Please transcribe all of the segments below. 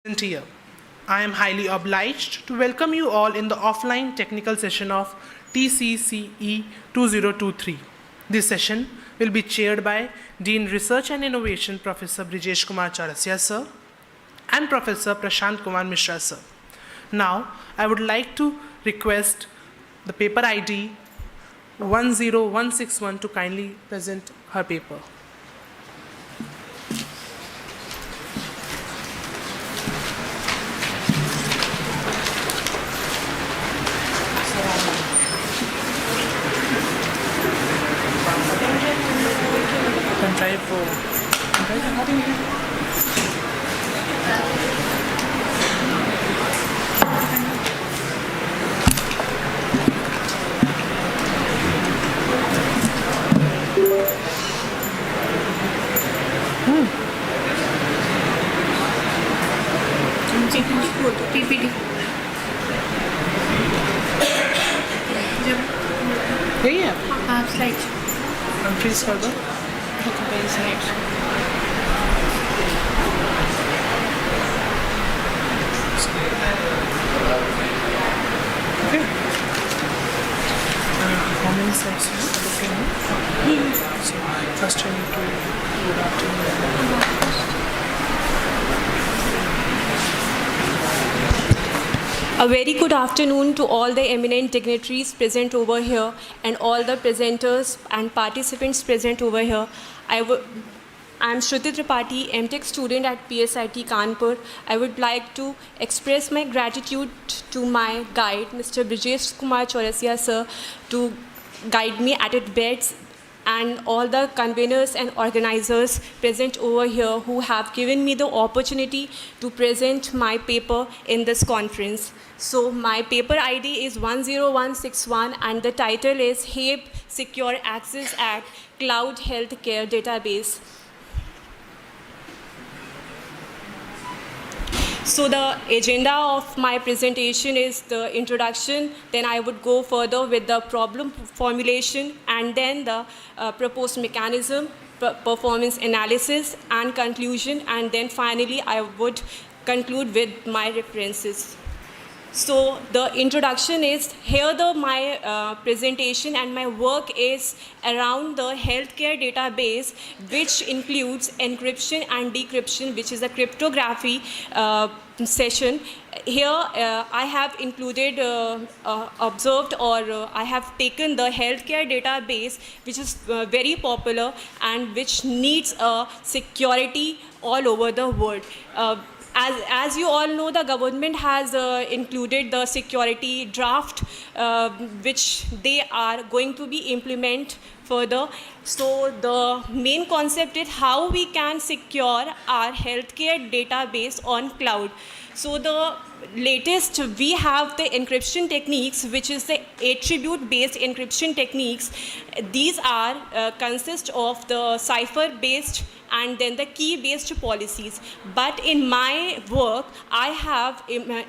Here. I am highly obliged to welcome you all in the offline technical session of TCCE 2023. This session will be chaired by Dean Research and Innovation Professor Brijesh Kumar Chaurasia sir and Professor Prashant Kumar Mishra sir. Now, I would like to request the paper ID 10161 to kindly present her paper. PPT. Yeah. Slides. Countries further. Okay, slides. Okay. How many slides are you looking at? So first I need to go back to A very good afternoon to all the eminent dignitaries present over here and all the presenters and participants present over here. I'm Shruti Tripathi, MTech student at PSIT Kanpur. I would like to express my gratitude to my guide, Mr. Brijesh Kumar Chaurasia sir, to guide me at its best, and all the conveners and organizers present over here who have given me the opportunity to present my paper in this conference. So my paper ID is 10161 and the title is HAPE Secure Access Act Cloud Healthcare Database. So the agenda of my presentation is the introduction, then I would go further with the problem formulation, and then the proposed mechanism, performance analysis, and conclusion, and then finally I would conclude with my references. So the introduction is here. My presentation and my work is around the healthcare database, which includes encryption and decryption, which is a cryptography session. Here I have included, observed, or I have taken the healthcare database, which is very popular and which needs security all over the world. As you all know, the government has included the security draft, which they are going to be implement further. So the main concept is how we can secure our healthcare database on cloud. So the latest, we have the encryption techniques, which is the attribute-based encryption techniques. These are consist of the cipher-based and then the key-based policies. But in my work, I have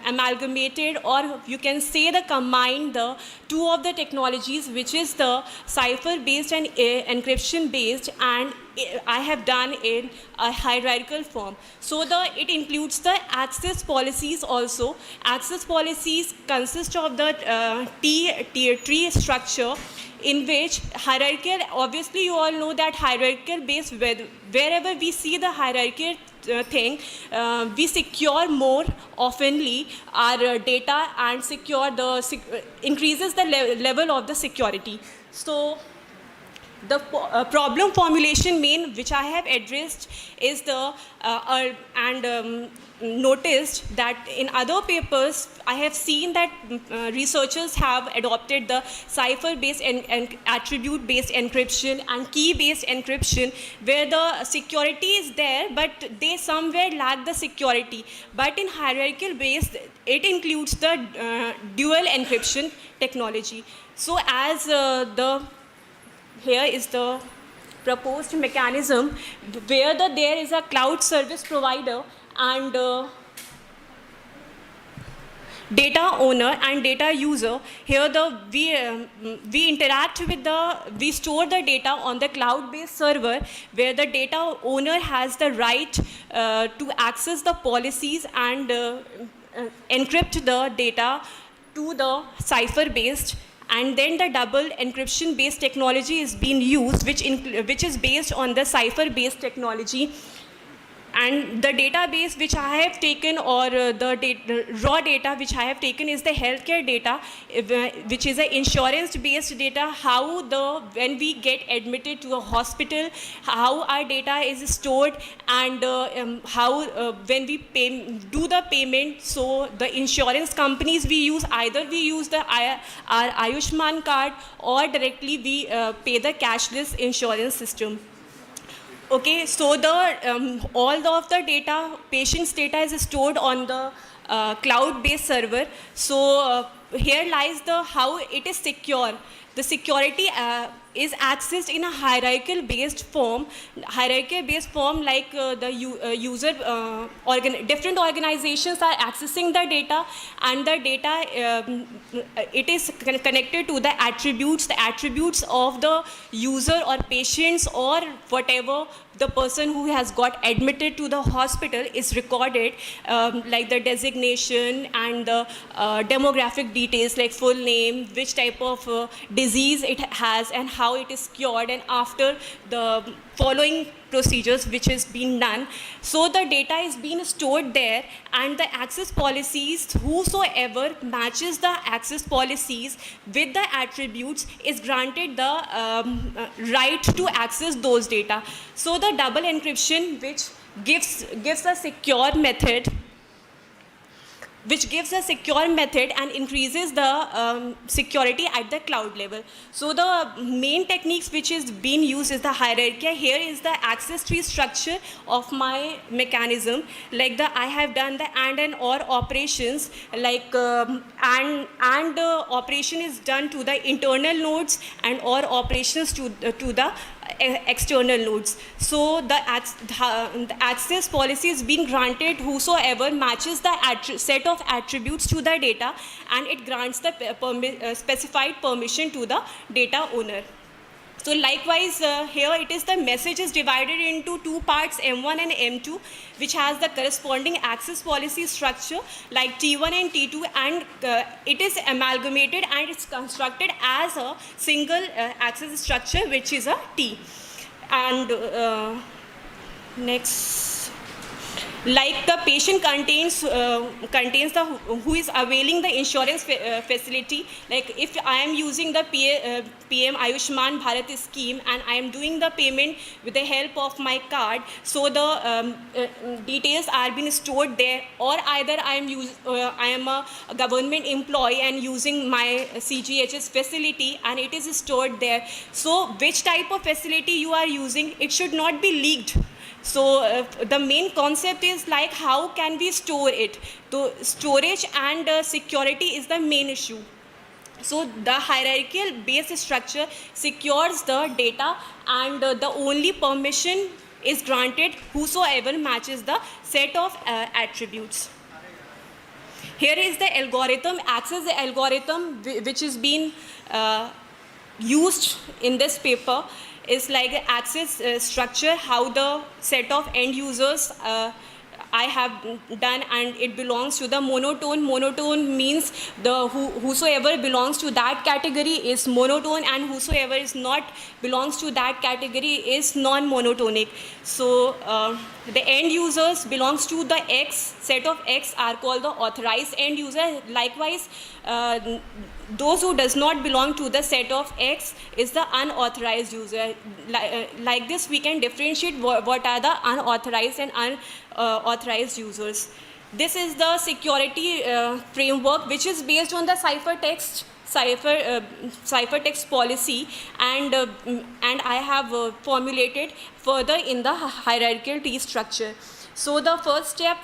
amalgamated, or you can say the combined the two of the technologies, which is the cipher-based and encryption-based, and I have done in a hierarchical form. So it includes the access policies also. Access policies consist of the tier tree structure, in which hierarchical, obviously you all know that hierarchical based, wherever we see the hierarchical thing, we secure more oftenly our data and secure increases the level of the security. So the problem formulation main, which I have addressed, is the noticed that in other papers I have seen that researchers have adopted the cipher-based and attribute-based encryption and key-based encryption, where the security is there, but they somewhere lack the security. But in hierarchical based, it includes the dual encryption technology. So as here is the proposed mechanism, where there is a cloud service provider, and data owner and data user. Here we interact with we store the data on the cloud-based server, where the data owner has the right to access the policies and encrypt the data to the cipher-based. And then the double encryption-based technology is being used, which is based on the cipher-based technology. And the database which I have taken, or the raw data which I have taken, is the healthcare data, which is a insurance-based data. How when we get admitted to a hospital, how our data is stored, and how when we do the payment. So the insurance companies we use, either we use our Ayushman card, or directly we pay the cashless insurance system. Okay, so all of the data, patient's data, is stored on the cloud-based server. So here lies how it is secure. The security is accessed in a hierarchical-based form. Hierarchical-based form, like different organizations are accessing the data, and the data it is connected to the attributes of the user or patients, or whatever the person who has got admitted to the hospital is recorded, like the designation and the demographic details, like full name, which type of disease it has, and how it is cured, and after the following procedures which is being done. So the data is being stored there, and the access policies, whosoever matches the access policies with the attributes, is granted the right to access those data. So the double encryption, which gives a secure method, and increases the security at the cloud level. So the main techniques which is being used is the hierarchy. Here is the access tree structure of my mechanism. Like I have done the and or operations, like and operation is done to the internal nodes, and or operations to the external nodes. So the access policy is being granted whosoever matches the set of attributes to the data, and it grants the specified permission to the data owner. So likewise, here it is, the message is divided into two parts, M1 and M2, which has the corresponding access policy structure like T1 and T2, and it is amalgamated and it's constructed as a single access structure, which is a T. And next, like the patient contains the who is availing the insurance facility. Like if I am using the PM Ayushman Bharat scheme, and I am doing the payment with the help of my card, so the details are being stored there. Or either I am a government employee and using my CGHS facility, and it is stored there. So which type of facility you are using, it should not be leaked. So the main concept is like, how can we store it? So storage and security is the main issue. So the hierarchical base structure secures the data, and the only permission is granted whosoever matches the set of attributes. Here is the algorithm, access the algorithm, which is being used in this paper. Is like access structure, how the set of end users I have done, and it belongs to the monotone. Monotone means whosoever belongs to that category is monotone, and whosoever is not belongs to that category is non-monotonic. So the end users belongs to the X, set of X are called the authorized end user. Likewise, those who does not belong to the set of X is the unauthorized user. Like this, we can differentiate what are the unauthorized and unauthorized users. This is the security framework, which is based on the ciphertext policy, and I have formulated further in the hierarchical tree structure. So the first step,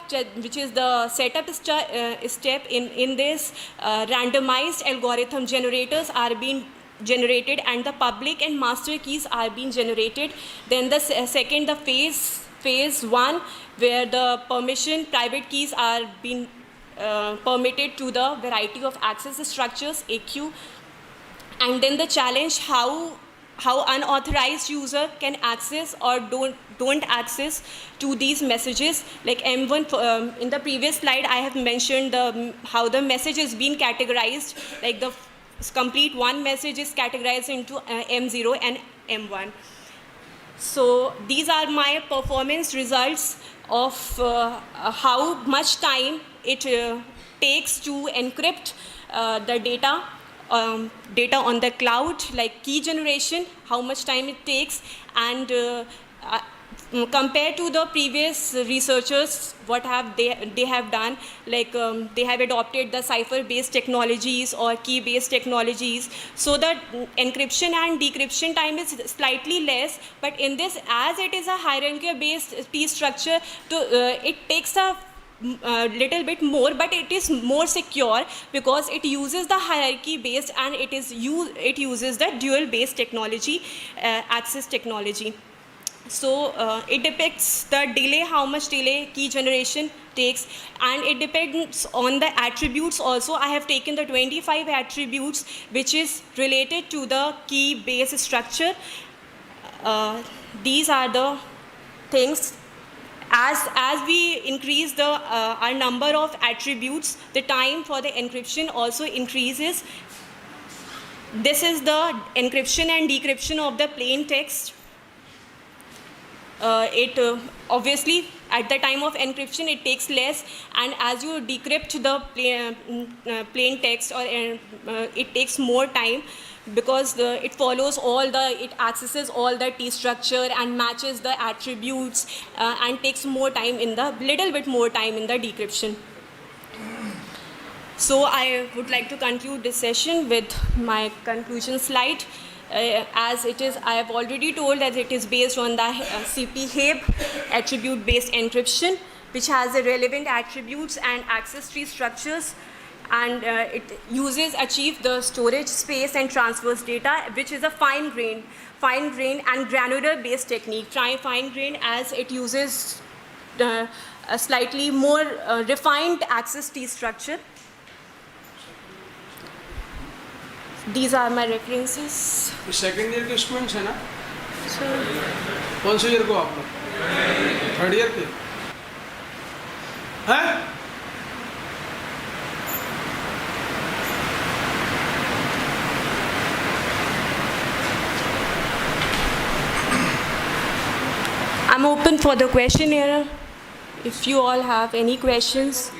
which is the setup step, in this randomized algorithm generators are being generated, and the public and master keys are being generated. Then the second, the phase one, where the permission private keys are being permitted to the variety of access structures, AQ. And then the challenge how unauthorized user can access or don't access to these messages. Like M1, in the previous slide I have mentioned how the message is being categorized, like the complete one message is categorized into M0 and M1. So these are my performance results of how much time it takes to encrypt the data on the cloud, like key generation, how much time it takes, and compared to the previous researchers, what have they have done, like they have adopted the cipher-based technologies or key-based technologies, so that encryption and decryption time is slightly less. But in this, as it is a hierarchy-based T structure, it takes a little bit more, but it is more secure because it uses the hierarchy based and it uses the dual based technology, access technology. So it depicts the delay, how much delay key generation takes, and it depends on the attributes also. I have taken the 25 attributes which is related to the key base structure. These are the things. As we increase our number of attributes, the time for the encryption also increases. This is the encryption and decryption of the plain text. Obviously at the time of encryption it takes less, and as you decrypt the plain text, or it takes more time, because it follows it accesses all the T structure and matches the attributes, and takes little bit more time in the decryption. So I would like to conclude this session with my conclusion slide. As it is, I have already told that it is based on the CP-HABE attribute-based encryption, which has the relevant attributes and access tree structures, and it achieves the storage space and transfers data, which is a fine-grained and granular-based technique. Fine-grained as it uses a slightly more refined access tree structure. These are my references. Second year के students हैं ना? Sir कौन से year को आप लोग? Third year के हैं? I'm open for the questionnaire. If you all have any questions.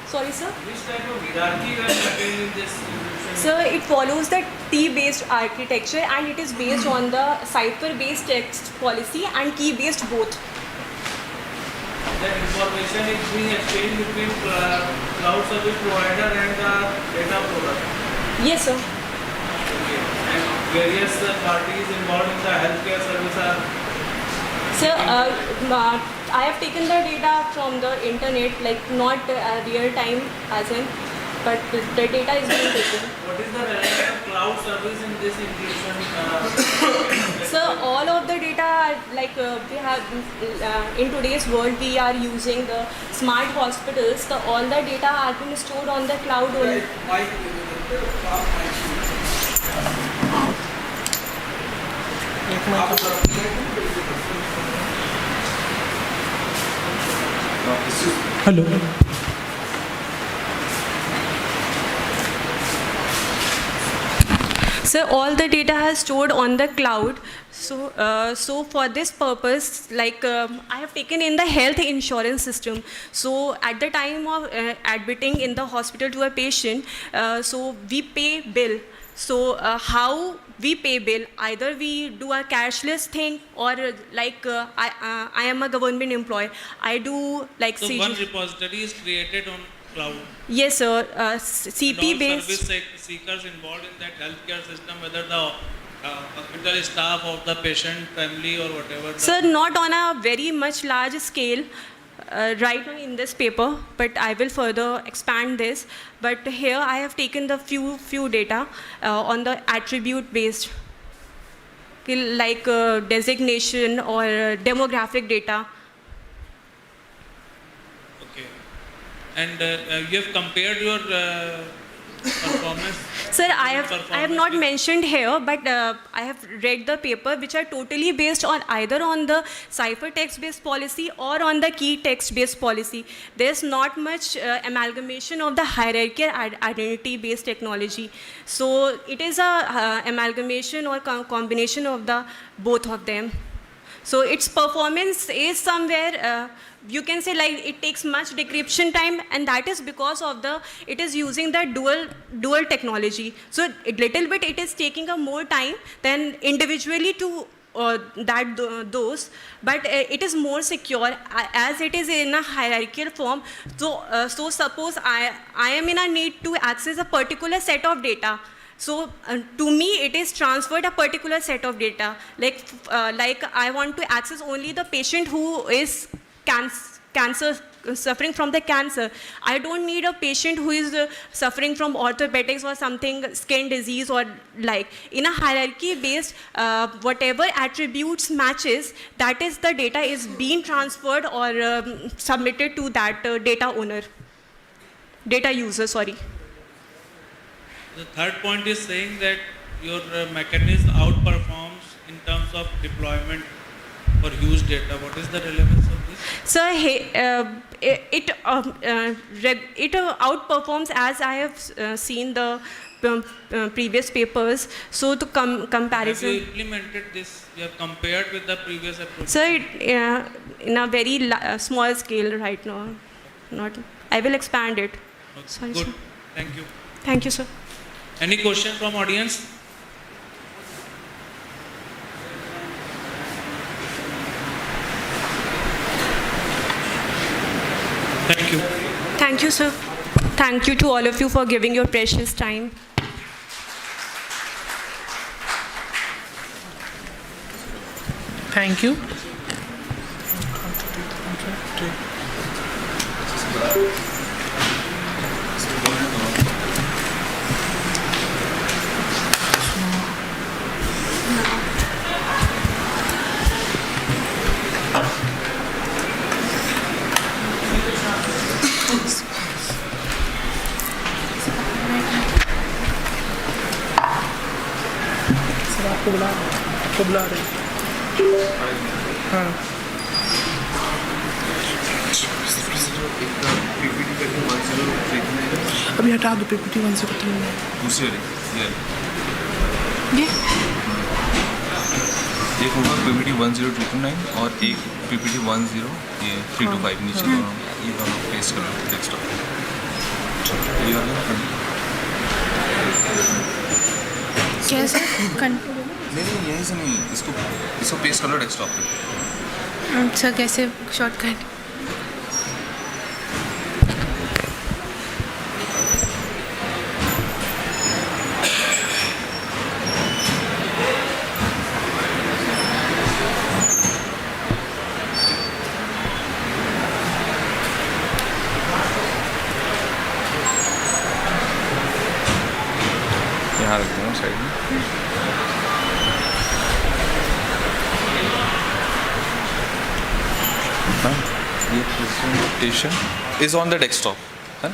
Sorry, sir? Which type of hierarchy you are maintaining in this encryption? Sir, it follows the T-based architecture, and it is based on the cipher-based text policy and key-based both. That information is being exchanged between cloud service provider and the data provider. Yes, sir. Okay. And various parties involved in the healthcare service are. Sir, I have taken the data from the internet, like not real time as in, but the data is being taken. What is the relevance of cloud service in this encryption? So all of the data, like we have in today's world, we are using the smart hospitals. So all the data are being stored on the cloud only. Hello. So all the data is stored on the cloud. So for this purpose, like I have taken in the health insurance system. So at the time of admitting in the hospital to a patient, so we pay bill. So how we pay bill? Either we do a cashless thing, or like I am a government employee. I do like So CG. one repository is created on cloud. Yes, sir. And CP all based. service seekers involved in that healthcare system, whether the hospital staff of the patient, family, or whatever. Sir, not on a very much large scale right now in this paper, but I will further expand this. But here I have taken the few data on the attribute based, like designation or demographic data. Okay. and you have compared your performance. Sir, I have not mentioned here, but I have read the paper which are totally based on either on the ciphertext based policy or on the key text based policy. There's not much amalgamation of the hierarchical identity based technology. So it is a amalgamation or combination of the both of them. So its performance is somewhere, you can say like it takes much decryption time, and that is because of it is using the dual technology. So little bit it is taking a more time than individually to those, but it is more secure as it is in a hierarchical form. So suppose I am in a need to access a particular set of data. So to me, it is transferred a particular set of data. Like I want to access only the patient who is cancer, suffering from the cancer. I don't need a patient who is suffering from orthopedics or something, skin disease or like. In a hierarchy based, whatever attributes matches, that is the data is being transferred or submitted to that data user, sorry. The third point is saying that your mechanism outperforms in terms of deployment for huge data. What is the relevance of this? So it outperforms, as I have seen the previous papers. So to comparison. Have you implemented this? You have compared with the previous approach? So in a very small scale right now. Not. I will expand it. Okay. Sorry, Good. sir. Thank you. Thank you, sir. Any question from audience? Thank you. Thank you, sir. Thank you to all of you for giving your precious time. Thank you. आपको बुला रहे हैं। हाँ अभी हटा दो PPT 103 में दूसरे ये एक होगा पीपीटी 10229 और एक पीपीटी 325 नीचे दोनों ये दोनों पेस्ट करो डेस्कटॉप ये वाला कैसे नहीं यहीं से नहीं इसको पेस्ट कर लो डेस्कटॉप पे। अच्छा कैसे शॉर्टकट यहाँ रखते हैं साइड में। ये presentation is on the desktop. Huh?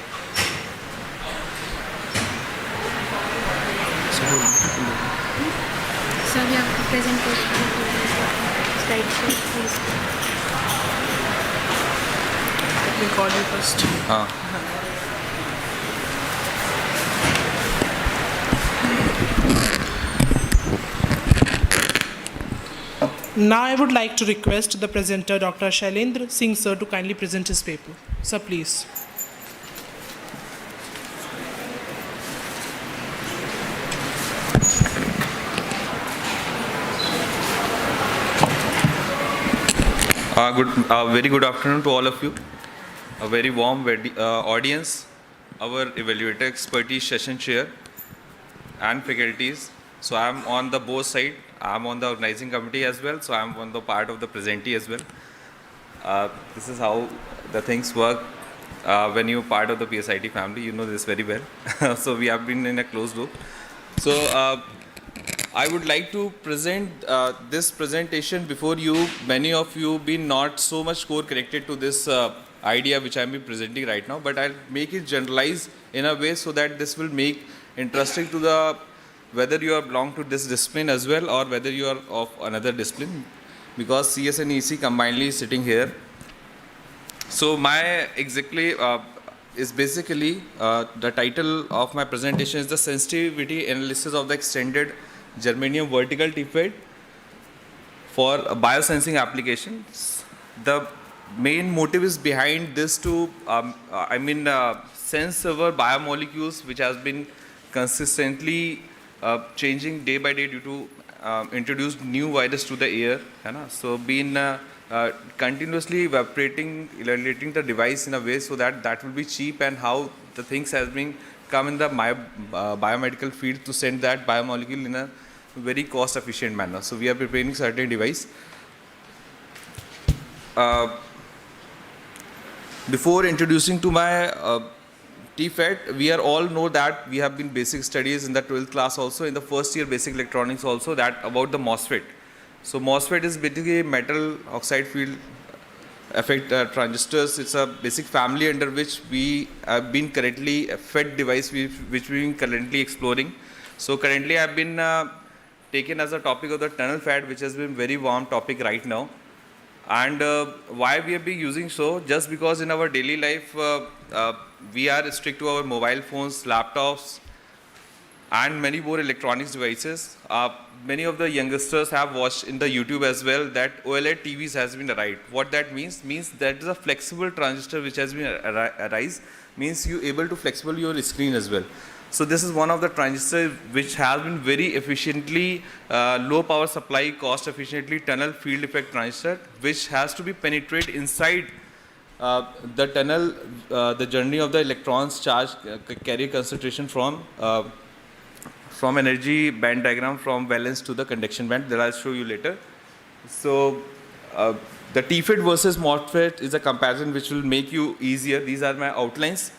Sir भी आपको presentation slide show please Let me call you first. हाँ Now I would like to request the presenter Dr. Shailendra Singh sir to kindly present his paper. Sir, please. Very good afternoon to all of you. A very warm audience, our evaluator expertise session chair and faculties. So I am on the both side. I am on the organizing committee as well. So I am on the part of the presentee as well. This is how the things work when you are part of the PSIT family. You know this very well. So we have been in a closed loop. So I would like to present this presentation before you. Many of you been not so much core connected to this idea which I'm presenting right now, but I'll make it generalized in a way so that this will make interesting to the whether you are belong to this discipline as well or whether you are of another discipline, because CS and EC combinedly is sitting here. So my exactly is basically the title of my presentation is the sensitivity analysis of the extended germanium vertical tip fed for biosensing applications. The main motive is behind this to sense our biomolecules which has been consistently changing day by day due to introduced new virus to the air, है ना? So been continuously evaluating the device in a way so that that will be cheap, and how the things has been come in the biomedical field to send that biomolecule in a very cost efficient manner. So we are preparing certain device. Before introducing to my TFET, we are all know that we have been basic studies in the 12th class also, in the first year basic electronics also, that about the MOSFET. So MOSFET is basically metal oxide field effect transistors. It's a basic family under which we have been currently a FET device which we are currently exploring. So currently I have been taken as a topic of the tunnel FET, which has been very warm topic right now. And why we have been using so, just because in our daily life we are strict to our mobile phones, laptops, and many more electronics devices. Many of the youngsters have watched in the YouTube as well that OLED TVs has been arrived. What that means that is a flexible transistor which has been arise, means you able to flexible your screen as well. So this is one of the transistors which has been very efficiently low power supply, cost efficiently tunnel field effect transistor, which has to be penetrate inside the tunnel, the journey of the electrons charge carrier concentration from energy band diagram from valence to the conduction band, that I'll show you later. So the TFET versus MOSFET is a comparison which will make you easier. These are my outlines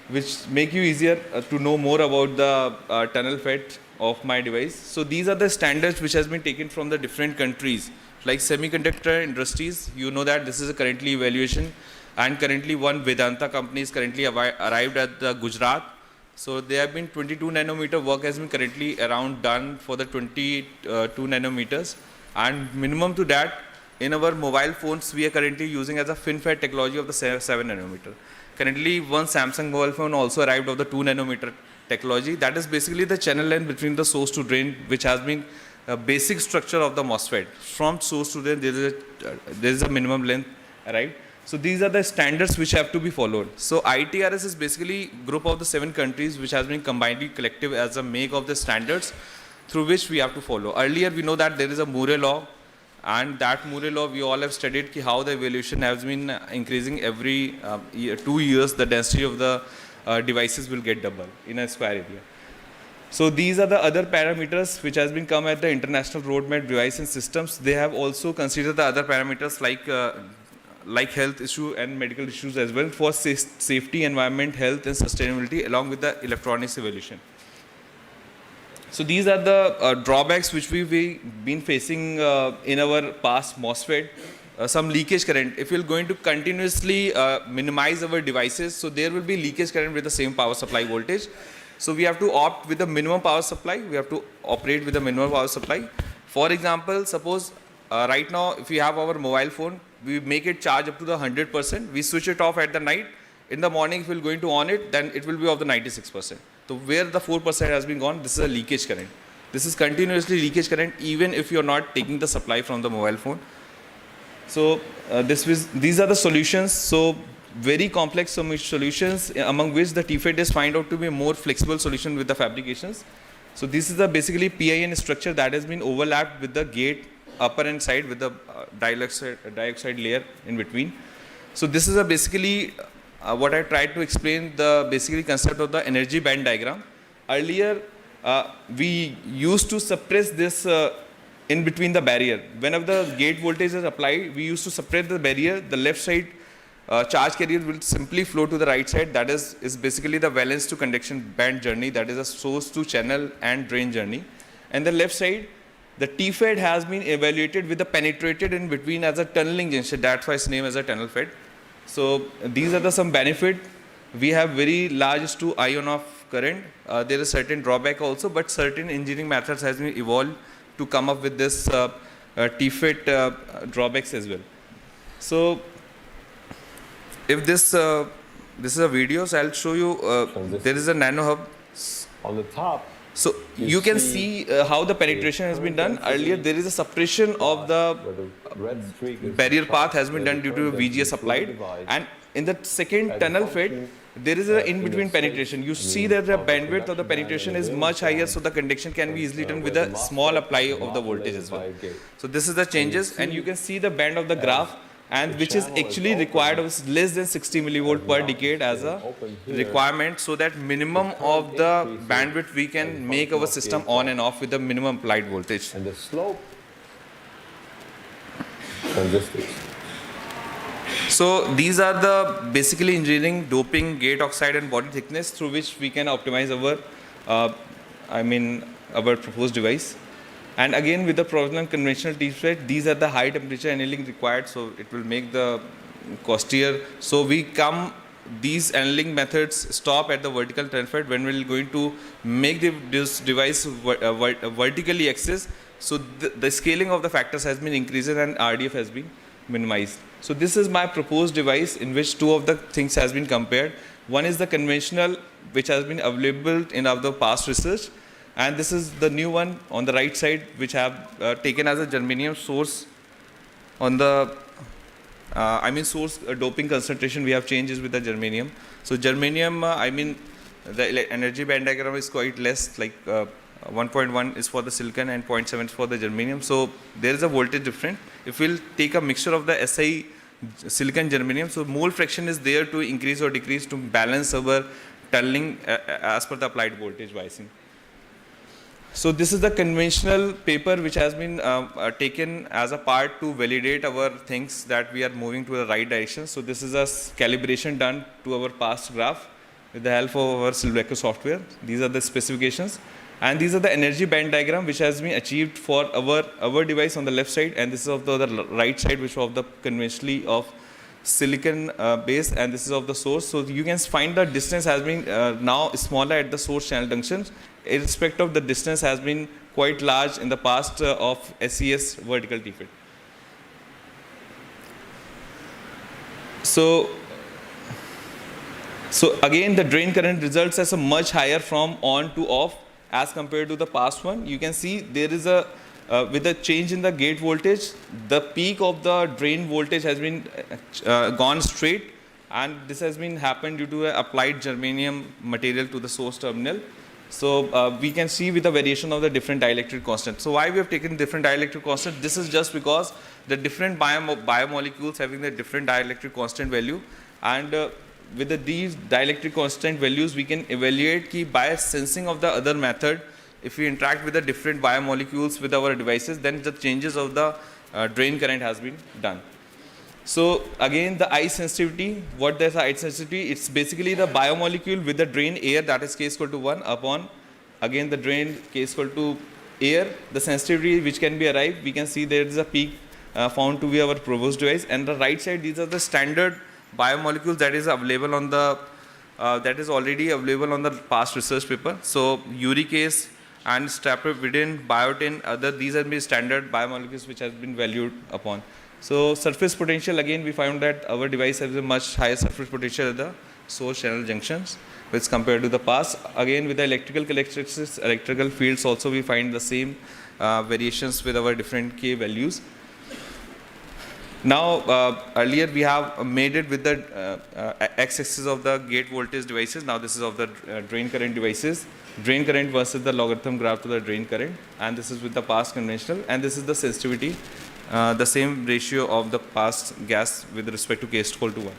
which make you easier to know more about the tunnel FET of my device. So these are the standards which has been taken from the different countries, like semiconductor industries. You know that this is a currently evaluation, and currently one Vedanta company is currently arrived at the Gujarat. So there have been 22 nanometer work has been currently around done for the 22 nanometers, and minimum to that in our mobile phones we are currently using as a FinFET technology of the 7 nanometer. Currently one Samsung mobile phone also arrived of the 2 nanometer technology. That is basically the channel length between the source to drain, which has been a basic structure of the MOSFET. From source to drain there is a minimum length, right? So these are the standards which have to be followed. So ITRS is basically group of the 7 countries which has been combined collective as a make of the standards through which we have to follow. Earlier we know that there is a Moore law, and that Moore law we all have studied how the evolution has been increasing every 2 years. The density of the devices will get double in a square area. So these are the other parameters which has been come at the international roadmap device and systems. They have also considered the other parameters like health issue and medical issues as well for safety, environment, health and sustainability along with the electronics evolution. So these are the drawbacks which we've been facing in our past MOSFET. Some leakage current. If you're going to continuously minimize our devices, so there will be leakage current with the same power supply voltage. So we have to opt with the minimum power supply. We have to operate with the minimum power supply. For example, suppose right now if we have our mobile phone, we make it charge up to the 100%. We switch it off at the night. In the morning, if we're going to on it, then it will be of the 96%. So where the 4% has been gone, this is a leakage current. This is continuously leakage current even if you're not taking the supply from the mobile phone. So these are the solutions. So very complex solutions, among which the TFET is find out to be a more flexible solution with the fabrications. So this is the basically PIN structure that has been overlapped with the gate upper and side with the dioxide layer in between. So this is a basically what I tried to explain, the basically concept of the energy band diagram. Earlier we used to suppress this in between the barrier. Whenever the gate voltage is applied, we used to separate the barrier. The left side charge carrier will simply flow to the right side. That is basically the valence to conduction band journey. That is a source to channel and drain journey. And the left side, the TFET has been evaluated with the penetrated in between as a tunneling junction. That's why its name is a tunnel FET. So these are the some benefit. We have very large to ion of current. There is certain drawback also, but certain engineering methods has been evolved to come up with this TFIT drawbacks as well. So if this is a video, so I'll show you. There is a nano hub. On the top, So you can see how the penetration has been done. Earlier, there is a suppression of the where the red streak is barrier path has been done due to VGS applied, and in the second tunnel fit, there is a in-between penetration. You see that the bandwidth of the penetration is much higher, so the conduction can be easily done with a small apply of the voltage as well. So this is the changes, and you can see the band of the graph, and which is actually required of less than 60 millivolt per decade as a requirement, so that minimum of the bandwidth we can make our system on and off with the minimum applied voltage. and the slope transistors. So these are the basically engineering, doping, gate oxide and body thickness through which we can optimize our, our proposed device. And again with the Provisional conventional TFIT, these are the high temperature annealing required, so it will make the costlier. So these annealing methods stop at the vertical TFIT when we're going to make this device vertically access. So the scaling of the factors has been increased and RDF has been minimized. So this is my proposed device in which two of the things has been compared. One is the conventional, which has been available in the past research, and this is the new one on the right side, which have taken as a germanium source. On the source doping concentration we have changes with the germanium. So germanium, the energy band diagram is quite less, like 1.1 is for the silicon and 0.7 is for the germanium. So there is a voltage difference. If we'll take a mixture of the Si silicon germanium, so mole fraction is there to increase or decrease to balance our tunneling as per the applied voltage biasing. So this is the conventional paper which has been taken as a part to validate our things that we are moving to the right direction. So this is a calibration done to our past graph with the help of our Silveco software. These are the specifications. And these are the energy band diagram which has been achieved for our device on the left side, and this is of the right side, which of the conventionally of silicon base, and this is of the source. So you can find the distance has been now smaller at the source channel junctions. Irrespective of the distance has been quite large in the past of SES vertical TFIT. So again, the drain current results as a much higher from on to off as compared to the past one. You can see there is a with the change in the gate voltage, the peak of the drain voltage has been gone straight, and this has been happened due to applied germanium material to the source terminal. So we can see with the variation of the different dielectric constant. So why we have taken different dielectric constant? This is just because the different biomolecules having the different dielectric constant value, and with these dielectric constant values, we can evaluate ki by sensing of the other method, if we interact with the different biomolecules with our devices, then the changes of the drain current has been done. So again, the eye sensitivity, what is the eye sensitivity? It's basically the biomolecule with the drain air, that is K is equal to 1 upon, again the drain K is equal to air. The sensitivity which can be arrived, we can see there is a peak found to be our proposed device. And the right side, these are the standard biomolecules that is available on the that is already available on the past research paper. So uricase and streptozidin, biotin, other, these are the standard biomolecules which has been valued upon. So surface potential, again we found that our device has a much higher surface potential at the source channel junctions which compared to the past. Again with the electrical characteristics, electrical fields also we find the same variations with our different K values. Now, earlier we have made it with the x-axis of the gate voltage devices. Now this is of the drain current devices. Drain current versus the logarithm graph to the drain current. And this is with the past conventional. And this is the sensitivity, the same ratio of the past gas with respect to K is equal to 1.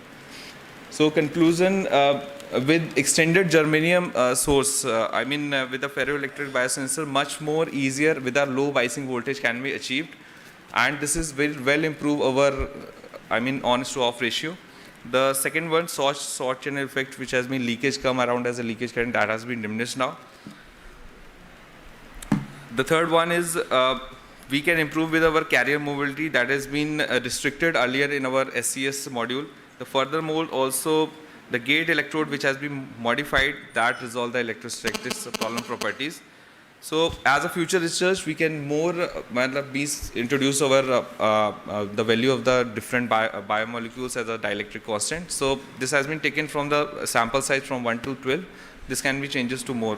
So conclusion, with extended germanium source, with the ferroelectric biosensor, much more easier with a low biasing voltage can be achieved. And this is very well improve our on to off ratio. The second one, short channel effect, which has been leakage come around as a leakage current, that has been diminished now. The third one is we can improve with our carrier mobility that has been restricted earlier in our SCS module. The further mold also, the gate electrode which has been modified, that resolve the electrostatics problem properties. So as a future research, we can more introduce our the value of the different biomolecules as a dielectric constant. So this has been taken from the sample size from 1 to 12. This can be changes to more.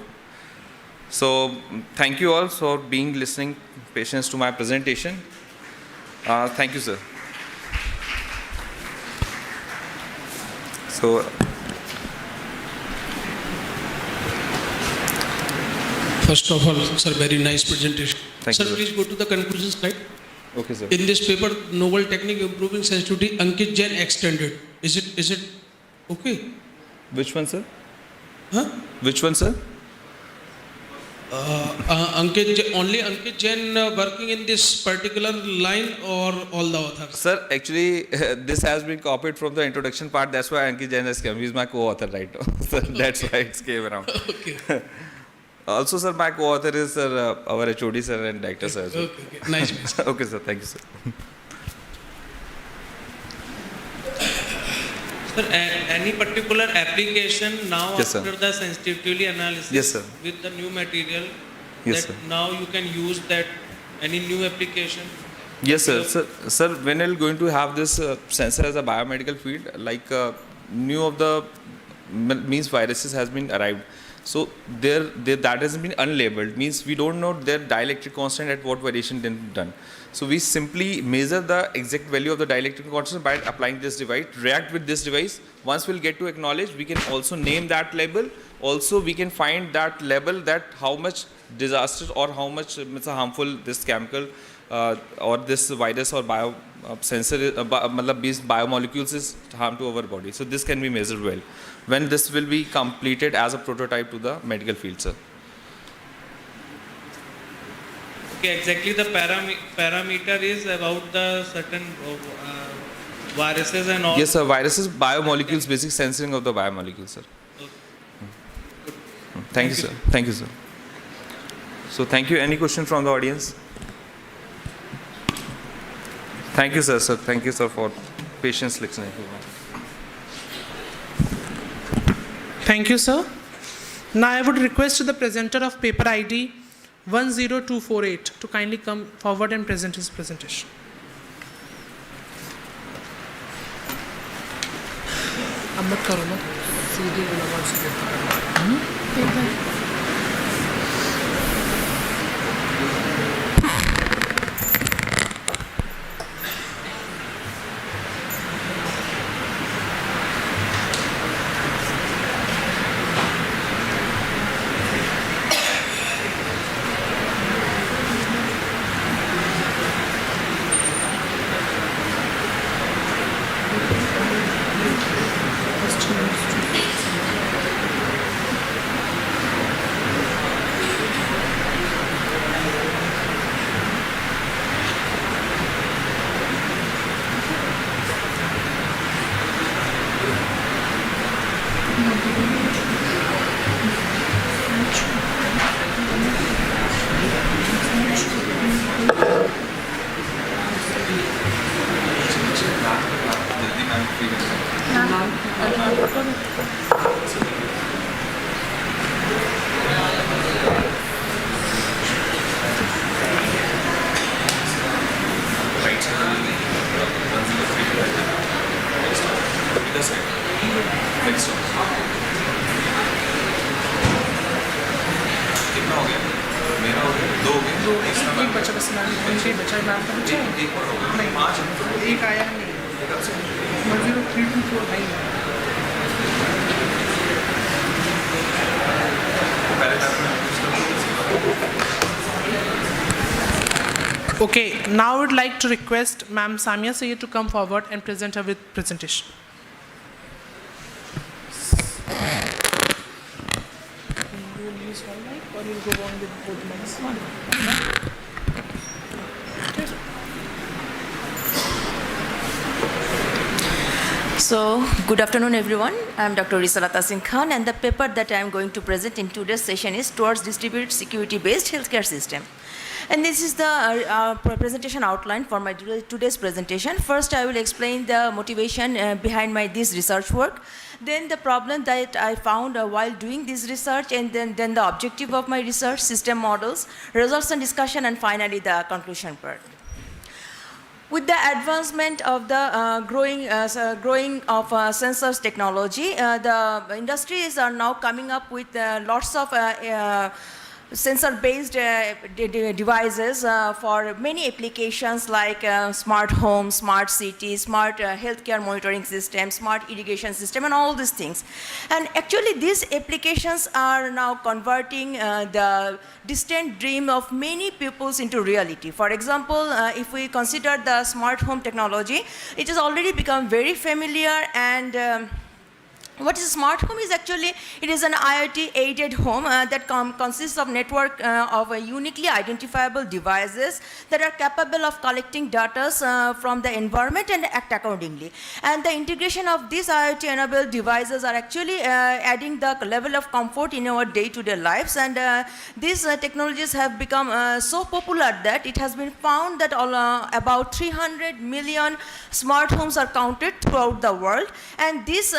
So thank you all for being listening patience to my presentation. Thank you, sir. So first of all, sir, very nice presentation. Thank sir, you, sir. please go to the conclusion slide. Okay, sir. In this paper, novel technique improving sensitivity, Ankit Jain extended. Is it okay? Which one, sir? Huh? Which one, sir? Only Ankit Jain working in this particular line or all the others? Sir, actually, this has been copied from the introduction part. That's why Ankit Jain has come. He's my co-author right now. So that's why it came around. Okay. Also, sir, my co-author is sir, our HOD sir and director sir. Okay. Nice. Okay, sir. Thank you, sir. Sir, any particular application now Yes, sir. after the sensitivity analysis Yes, sir. with the new material Yes, that sir. now you can use that any new application? Yes, sir. Sir, when are you going to have this sensor as a biomedical field? Like new of the means viruses has been arrived. So that has been unlabeled. Means we don't know their dielectric constant at what variation then done. So we simply measure the exact value of the dielectric constant by applying this device, react with this device. Once we'll get to acknowledge, we can also name that label. Also, we can find that label that how much disaster or how much harmful this chemical or this virus or bio sensor, these biomolecules is harm to our body. So this can be measured well when this will be completed as a prototype to the medical field, sir. Okay, exactly the parameter is about the certain viruses and all. Yes, sir. Viruses, biomolecules, basic sensing of the biomolecules, sir. Okay. Thank you, sir. Thank you, sir. So thank you. Any question from the audience? Thank you, sir. Thank you, sir, for patience listening. Thank you, sir. Now I would request the presenter of paper ID 10248 to kindly come forward and present his presentation. Okay, now I would like to request Ma'am Samia Sayyed to come forward and present her with presentation. You'll use one mic or you'll go on with both mics? One. So, good afternoon everyone. I am Dr. Risalata Singh Khan and the paper that I am going to present in today's session is Towards Distributed Security Based Healthcare System. And this is the presentation outline for my today's presentation. First, I will explain the motivation behind this research work, then the problem that I found while doing this research, and then the objective of my research, system models, results and discussion, and finally the conclusion part. With the advancement of the growing of sensors technology, the industries are now coming up with lots of sensor-based devices for many applications like smart home, smart city, smart healthcare monitoring system, smart irrigation system, and all these things. And actually these applications are now converting the distant dream of many peoples into reality. For example, if we consider the smart home technology, it has already become very familiar. And what is a smart home is actually, it is an IoT aided home that consists of network of uniquely identifiable devices that are capable of collecting data from the environment and act accordingly. And the integration of these IoT enabled devices are actually adding the level of comfort in our day-to-day lives. And these technologies have become so popular that it has been found that about 300 million smart homes are counted throughout the world. And this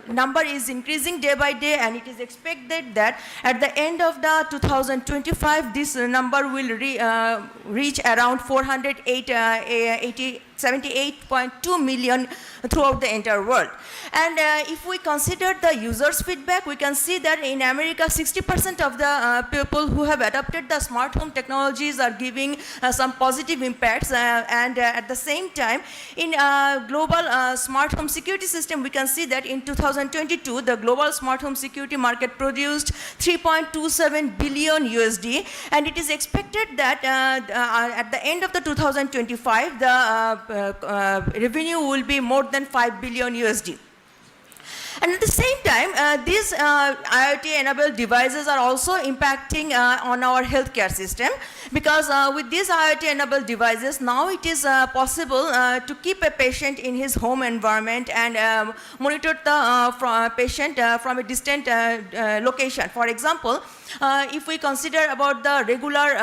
number is increasing day by day, and it is expected that at the end of the 2025, this number will reach around 78.2 million throughout the entire world. And if we consider the users' feedback, we can see that in America, 60% of the people who have adopted the smart home technologies are giving some positive impacts. And at the same time, in global smart home security system, we can see that in 2022, the global smart home security market produced 3.27 billion USD, and it is expected that at the end of the 2025, the revenue will be more than 5 billion USD. And at the same time, these IoT-enabled devices are also impacting on our healthcare system, because with these IoT-enabled devices, now it is possible to keep a patient in his home environment and monitor the patient from a distant location. For example, if we consider about the regular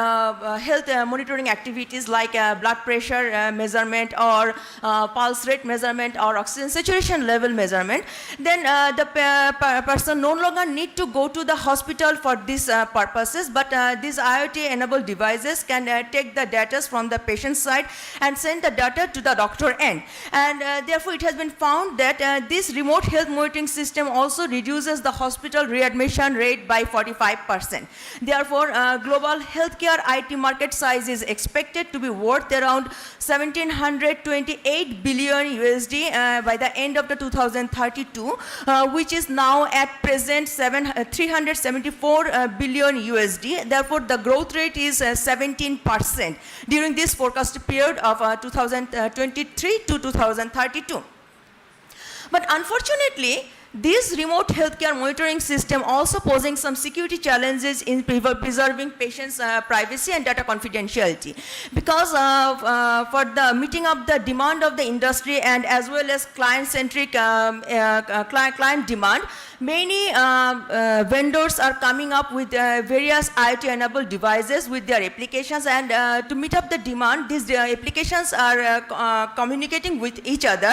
health monitoring activities like blood pressure measurement or pulse rate measurement or oxygen saturation level measurement, then the person no longer need to go to the hospital for these purposes, but these IoT-enabled devices can take the data from the patient side and send the data to the doctor end. And therefore, it has been found that this remote health monitoring system also reduces the hospital readmission rate by 45%. Therefore, global healthcare IT market size is expected to be worth around 1,728 billion USD by the end of the 2032, which is now at present 374 billion USD. Therefore, the growth rate is 17% during this forecast period of 2023 to 2032. But unfortunately, this remote healthcare monitoring system also posing some security challenges in preserving patients' privacy and data confidentiality, because for the meeting up the demand of the industry and as well as client-centric client demand, many vendors are coming up with various IoT-enabled devices with their applications, and to meet up the demand, these applications are communicating with each other.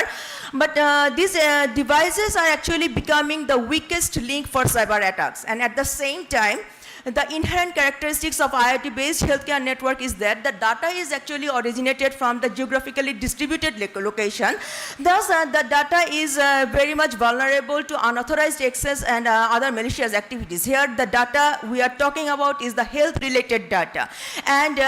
But these devices are actually becoming the weakest link for cyber attacks. And at the same time, the inherent characteristics of IoT-based healthcare network is that the data is actually originated from the geographically distributed location. Thus, the data is very much vulnerable to unauthorized access and other malicious activities. Here, the data we are talking about is the health-related data. And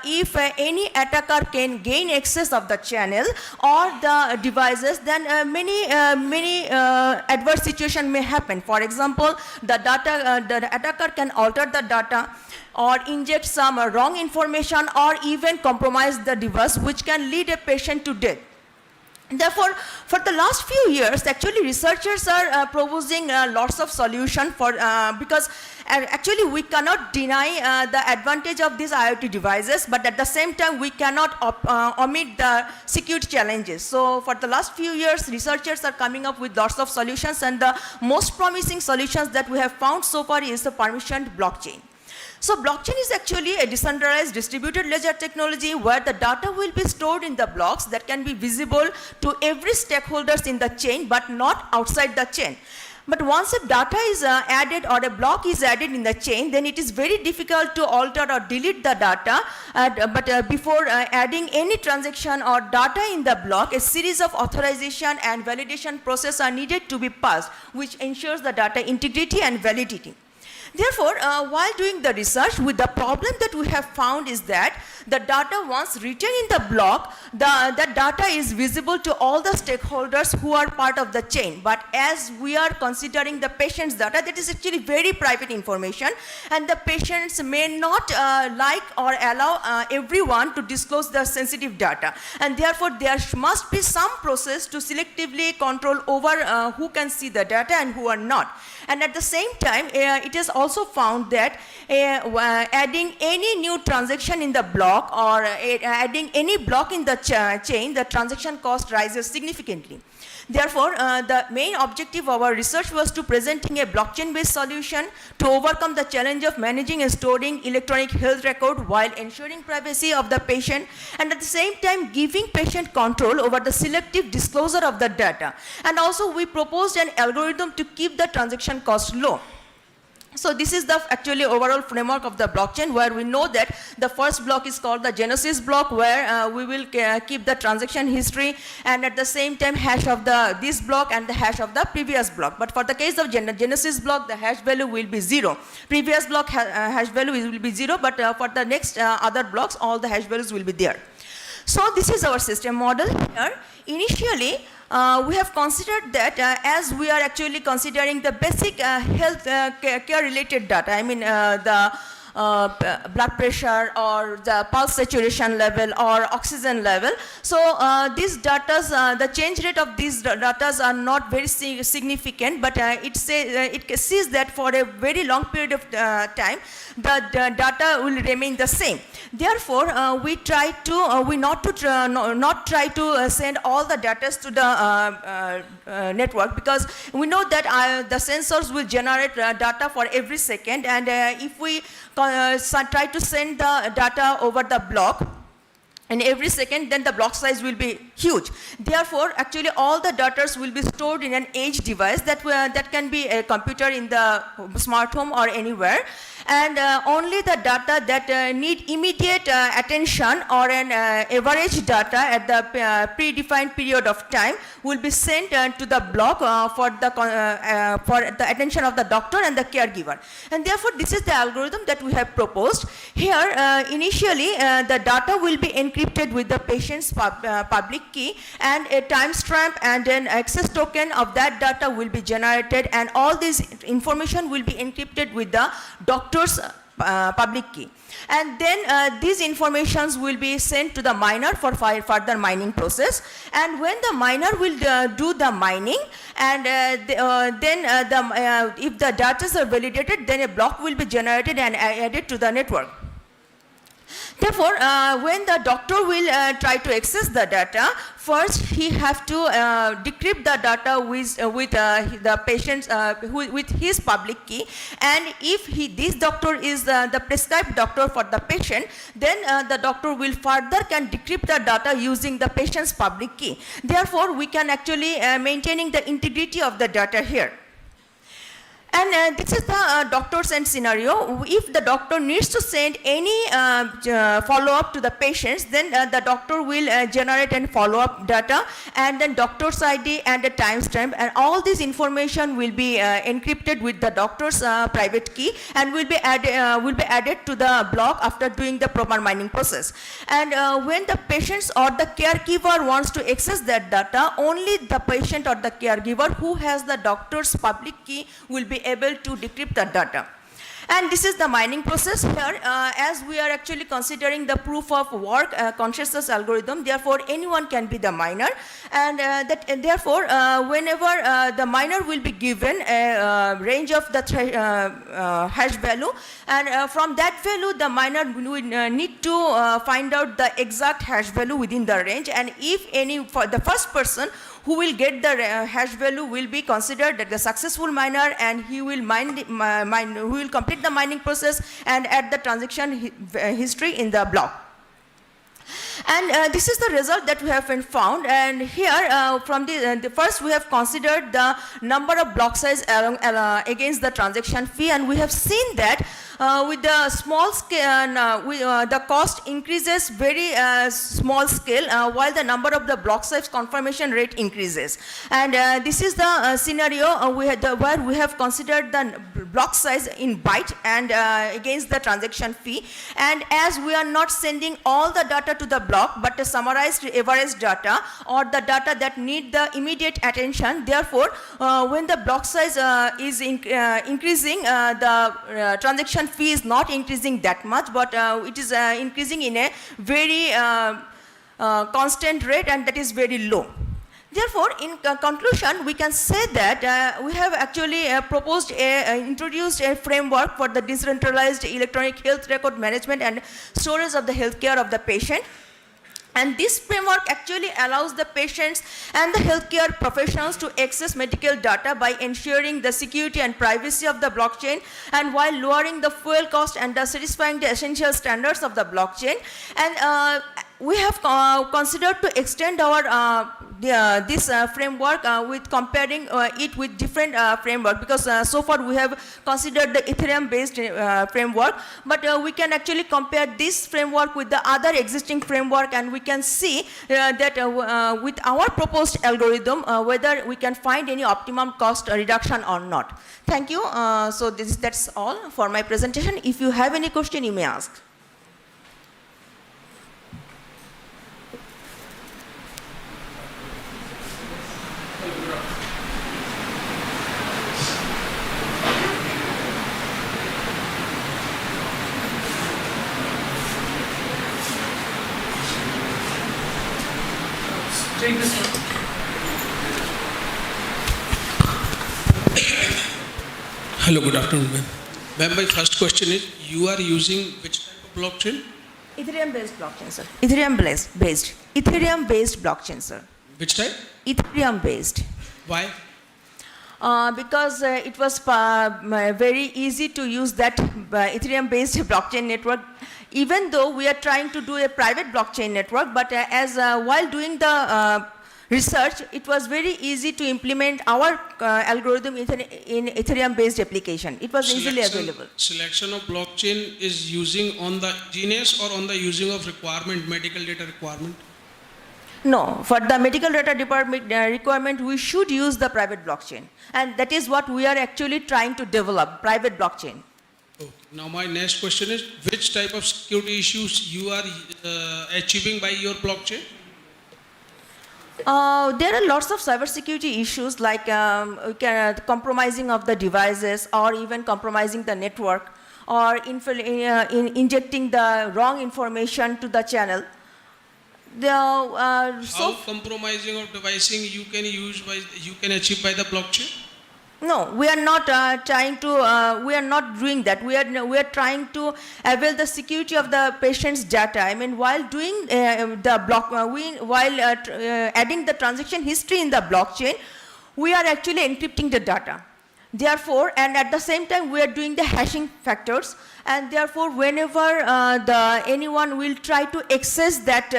if any attacker can gain access of the channel or the devices, then many adverse situations may happen. For example, the attacker can alter the data or inject some wrong information or even compromise the device, which can lead a patient to death. Therefore, for the last few years, actually researchers are proposing lots of solutions for because actually we cannot deny the advantage of these IoT devices, but at the same time we cannot omit the security challenges. So for the last few years, researchers are coming up with lots of solutions, and the most promising solutions that we have found so far is the permissioned blockchain. So blockchain is actually a decentralized distributed ledger technology where the data will be stored in the blocks that can be visible to every stakeholders in the chain but not outside the chain. But once a data is added or a block is added in the chain, then it is very difficult to alter or delete the data. Before adding any transaction or data in the block, a series of authorization and validation process are needed to be passed, which ensures the data integrity and validity. Therefore, while doing the research, with the problem that we have found is that the data once written in the block, the data is visible to all the stakeholders who are part of the chain. But as we are considering the patient's data, that is actually very private information, and the patients may not like or allow everyone to disclose the sensitive data. And therefore, there must be some process to selectively control over who can see the data and who are not. And at the same time, it is also found that adding any new transaction in the block or adding any block in the chain, the transaction cost rises significantly. Therefore, the main objective of our research was to presenting a blockchain-based solution to overcome the challenge of managing and storing electronic health record while ensuring privacy of the patient, and at the same time giving patient control over the selective disclosure of the data. And also we proposed an algorithm to keep the transaction cost low. So this is the actually overall framework of the blockchain, where we know that the first block is called the genesis block, where we will keep the transaction history and at the same time hash of this block and the hash of the previous block. But for the case of genesis block, the hash value will be 0. Previous block hash value will be 0, but for the next other blocks, all the hash values will be there. So this is our system model here. Initially, we have considered that as we are actually considering the basic health care related data, I mean the blood pressure or the pulse saturation level or oxygen level. So these data, the change rate of these data are not very significant, but it says that for a very long period of time, the data will remain the same. Therefore, we try to not try to send all the data to the network, because we know that the sensors will generate data for every second, and if we try to send the data over the block and every second, then the block size will be huge. Therefore, actually all the data will be stored in an edge device that can be a computer in the smart home or anywhere. And only the data that need immediate attention or an average data at the predefined period of time will be sent to the block for the attention of the doctor and the caregiver. And therefore, this is the algorithm that we have proposed. Here, initially, the data will be encrypted with the patient's public key, and a timestamp and an access token of that data will be generated, and all this information will be encrypted with the doctor's public key. And then these informations will be sent to the miner for further mining process. And when the miner will do the mining, and if the data are validated, then a block will be generated and added to the network. Therefore, when the doctor will try to access the data, first he have to decrypt the data with the patient's with his public key, and if this doctor is the prescribed doctor for the patient, then the doctor will further can decrypt the data using the patient's public key. Therefore, we can actually maintaining the integrity of the data here. And this is the doctor's end scenario. If the doctor needs to send any follow-up to the patients, then the doctor will generate and follow-up data, and then doctor's ID and a timestamp, and all this information will be encrypted with the doctor's private key, and will be added to the block after doing the proper mining process. And when the patients or the caregiver wants to access that data, only the patient or the caregiver who has the doctor's public key will be able to decrypt the data. And this is the mining process here. As we are actually considering the proof of work consciousness algorithm, therefore anyone can be the miner, and therefore whenever the miner will be given a range of the hash value, and from that value the miner will need to find out the exact hash value within the range, and if the first person who will get the hash value will be considered as the successful miner, and he will who will complete the mining process and add the transaction history in the block. And this is the result that we have been found. And here, from the first, we have considered the number of block size against the transaction fee, and we have seen that with the small scale, the cost increases very small scale, while the number of the block size confirmation rate increases. And this is the scenario where we have considered the block size in byte and against the transaction fee. And as we are not sending all the data to the block, but the summarized average data or the data that need the immediate attention, therefore, when the block size is increasing, the transaction fee is not increasing that much, but it is increasing in a very constant rate, and that is very low. Therefore, in conclusion, we can say that we have actually introduced a framework for the decentralized electronic health record management and storage of the healthcare of the patient. And this framework actually allows the patients and the healthcare professionals to access medical data by ensuring the security and privacy of the blockchain, and while lowering the fuel cost and satisfying the essential standards of the blockchain. And we have considered to extend our this framework with comparing it with different framework, because so far we have considered the Ethereum based framework, but we can actually compare this framework with the other existing framework, and we can see that with our proposed algorithm whether we can find any optimum cost reduction or not. Thank you. So that's all for my presentation. If you have any question, you may ask. Take this one. Hello, good afternoon, ma'am. Ma'am, my first question is, you are using which type of blockchain? Ethereum based blockchain, sir. Ethereum based blockchain, sir. Which type? Ethereum based. Why? Because it was very easy to use that Ethereum based blockchain network, even though we are trying to do a private blockchain network, but while doing the research, it was very easy to implement our algorithm in Ethereum based application. It was easily available. Selection of blockchain is using on the genius or on the using of requirement, medical data requirement? No, for the medical data requirement, we should use the private blockchain. And that is what we are actually trying to develop, private blockchain. Okay. Now my next question is, which type of security issues you are achieving by your blockchain? There are lots of cybersecurity issues like compromising of the devices, or even compromising the network, or injecting the wrong information to the channel. How compromising or devising you can achieve by the blockchain? No, we are not trying to. We are not doing that. We are trying to avail the security of the patient's data. I mean, while doing the block, while adding the transaction history in the blockchain, we are actually encrypting the data. Therefore, and at the same time, we are doing the hashing factors. And therefore, whenever anyone will try to access that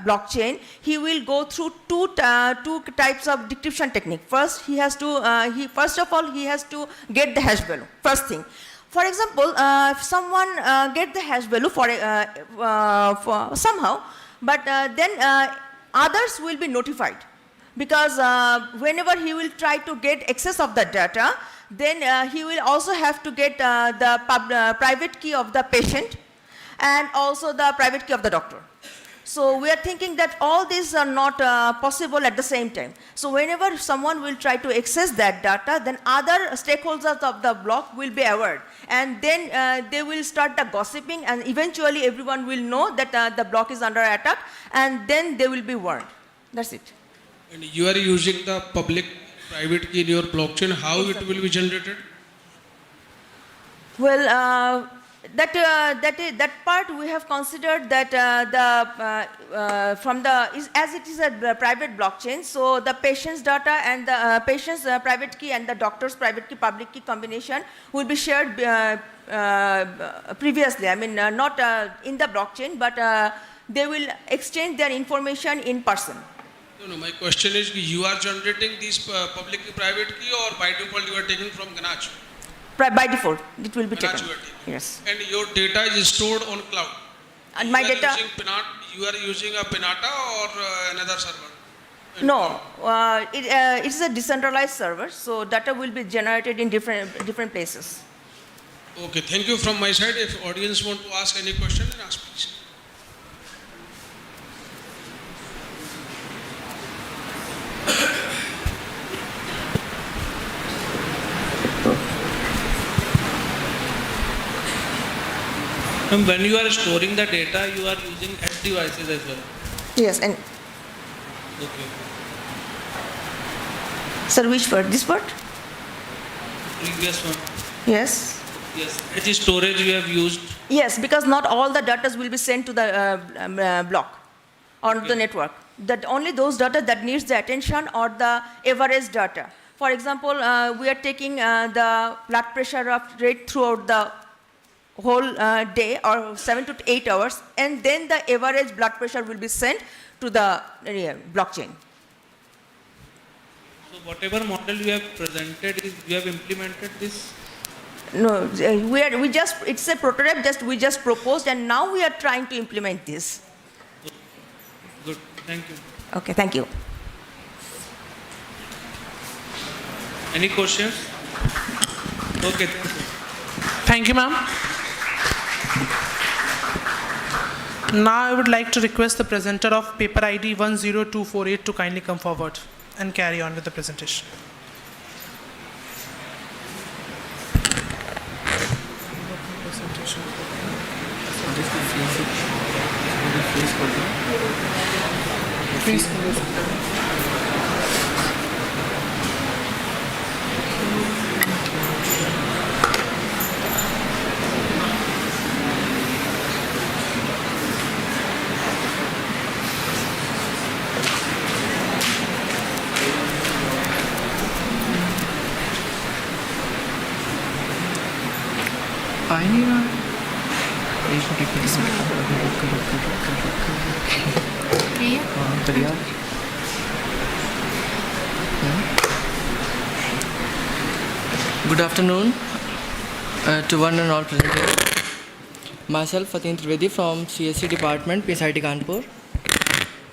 blockchain, he will go through two types of decryption technique. First, first of all, he has to get the hash value. First thing. For example, if someone get the hash value for somehow, but then others will be notified, because whenever he will try to get access of the data, then he will also have to get the private key of the patient and also the private key of the doctor. So we are thinking that all these are not possible at the same time. So whenever someone will try to access that data, then other stakeholders of the block will be aware. And then they will start the gossiping, and eventually everyone will know that the block is under attack, and then they will be warned. That's it. And you are using the public private key in your blockchain. How it will be generated? Well, That part we have considered that as it is a private blockchain, so the patient's data and the patient's private key and the doctor's private key public key combination will be shared previously. I mean not in the blockchain, but they will exchange their information in person. No, my question is, you are generating these public private key, or by default you are taking from Ganache? By default, it will be Ganache taken. you are taking. Yes. And your data is stored on cloud. And my data. You are using a Pinata or another server? No, it is a decentralized server, so data will be generated in different places. Okay, thank you from my side. If audience want to ask any question, then ask please. And when you are storing the data, you are using edge devices as well. Yes, and Okay. sir, which part? This part? Previous one. Yes. Yes. Edge storage you have used. Yes, because not all the data will be sent to the block or the network. That only those data that needs the attention or the average data. For example, we are taking the blood pressure rate throughout the whole day or 7 to 8 hours, and then the average blood pressure will be sent to the blockchain. So whatever model you have presented, you have implemented this. No, it's a prototype. We just proposed, and now we are trying to implement this. Good. Thank you. Okay, thank you. Any questions? Okay. Thank you. Thank you, ma'am. Now I would like to request the presenter of paper ID 10248 to kindly come forward and carry on with the presentation. Please. I नहीं रहा Good afternoon to one and all present here. Myself Fatin Trivedi from CSC Department, PSIT Kanpur,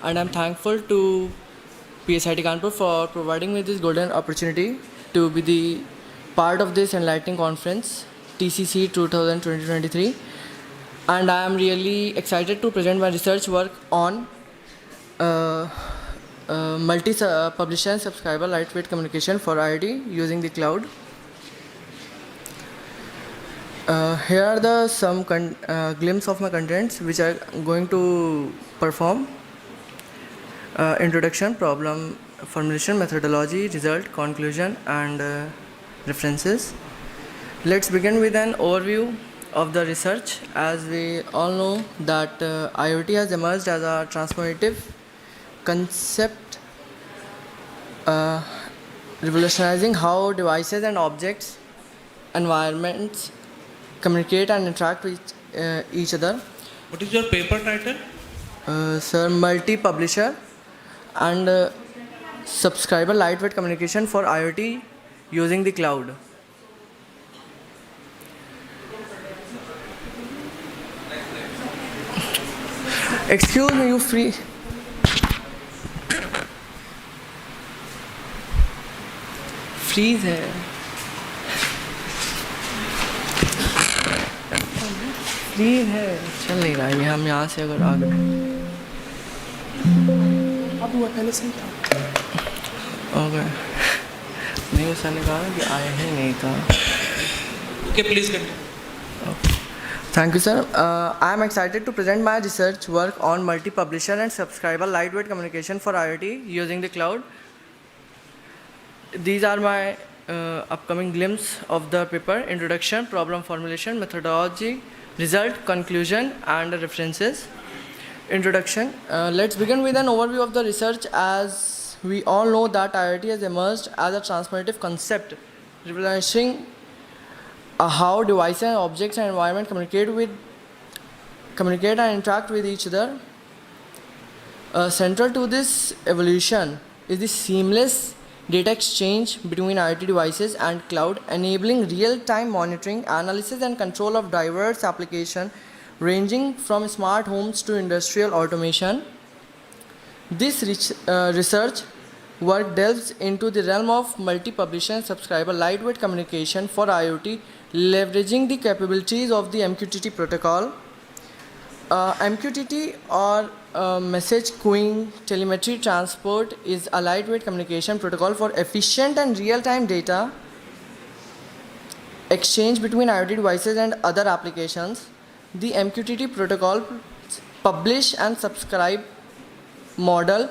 and I'm thankful to PSIT Kanpur for providing me this golden opportunity to be the part of this enlightening conference, TCCE 2023, and I am really excited to present my research work on multi-publisher and subscriber lightweight communication for IoT using the cloud. Here are some glimpse of my contents which I am going to perform. Introduction, problem formulation, methodology, result, conclusion, and references. Let's begin with an overview of the research. As we all know that IoT has emerged as a transformative concept, revolutionizing how devices and objects, environments communicate and interact with each other. What is your paper title? Sir, multi-publisher and subscriber lightweight communication for IoT using the cloud. Excuse me, you freeze है freeze है चल नहीं रहा है हम यहाँ से अगर आगे अब हुआ पहले से ओके नहीं सर ने कहा कि आए ही नहीं था Okay, please continue. Thank you, sir. I am excited to present my research work on multi-publisher and subscriber lightweight communication for IoT using the cloud. These are my upcoming glimpse of the paper: introduction, problem formulation, methodology, result, conclusion, and references. Introduction. Let's begin with an overview of the research. As we all know that IoT has emerged as a transformative concept, revolutionizing how devices, objects, and environment communicate and interact with each other. Central to this evolution is the seamless data exchange between IoT devices and cloud, enabling real-time monitoring, analysis, and control of diverse applications ranging from smart homes to industrial automation. This research work delves into the realm of multi-publisher and subscriber lightweight communication for IoT, leveraging the capabilities of the MQTT protocol. MQTT or message queuing telemetry transport is a lightweight communication protocol for efficient and real-time data exchange between IoT devices and other applications. The MQTT protocol publish and subscribe model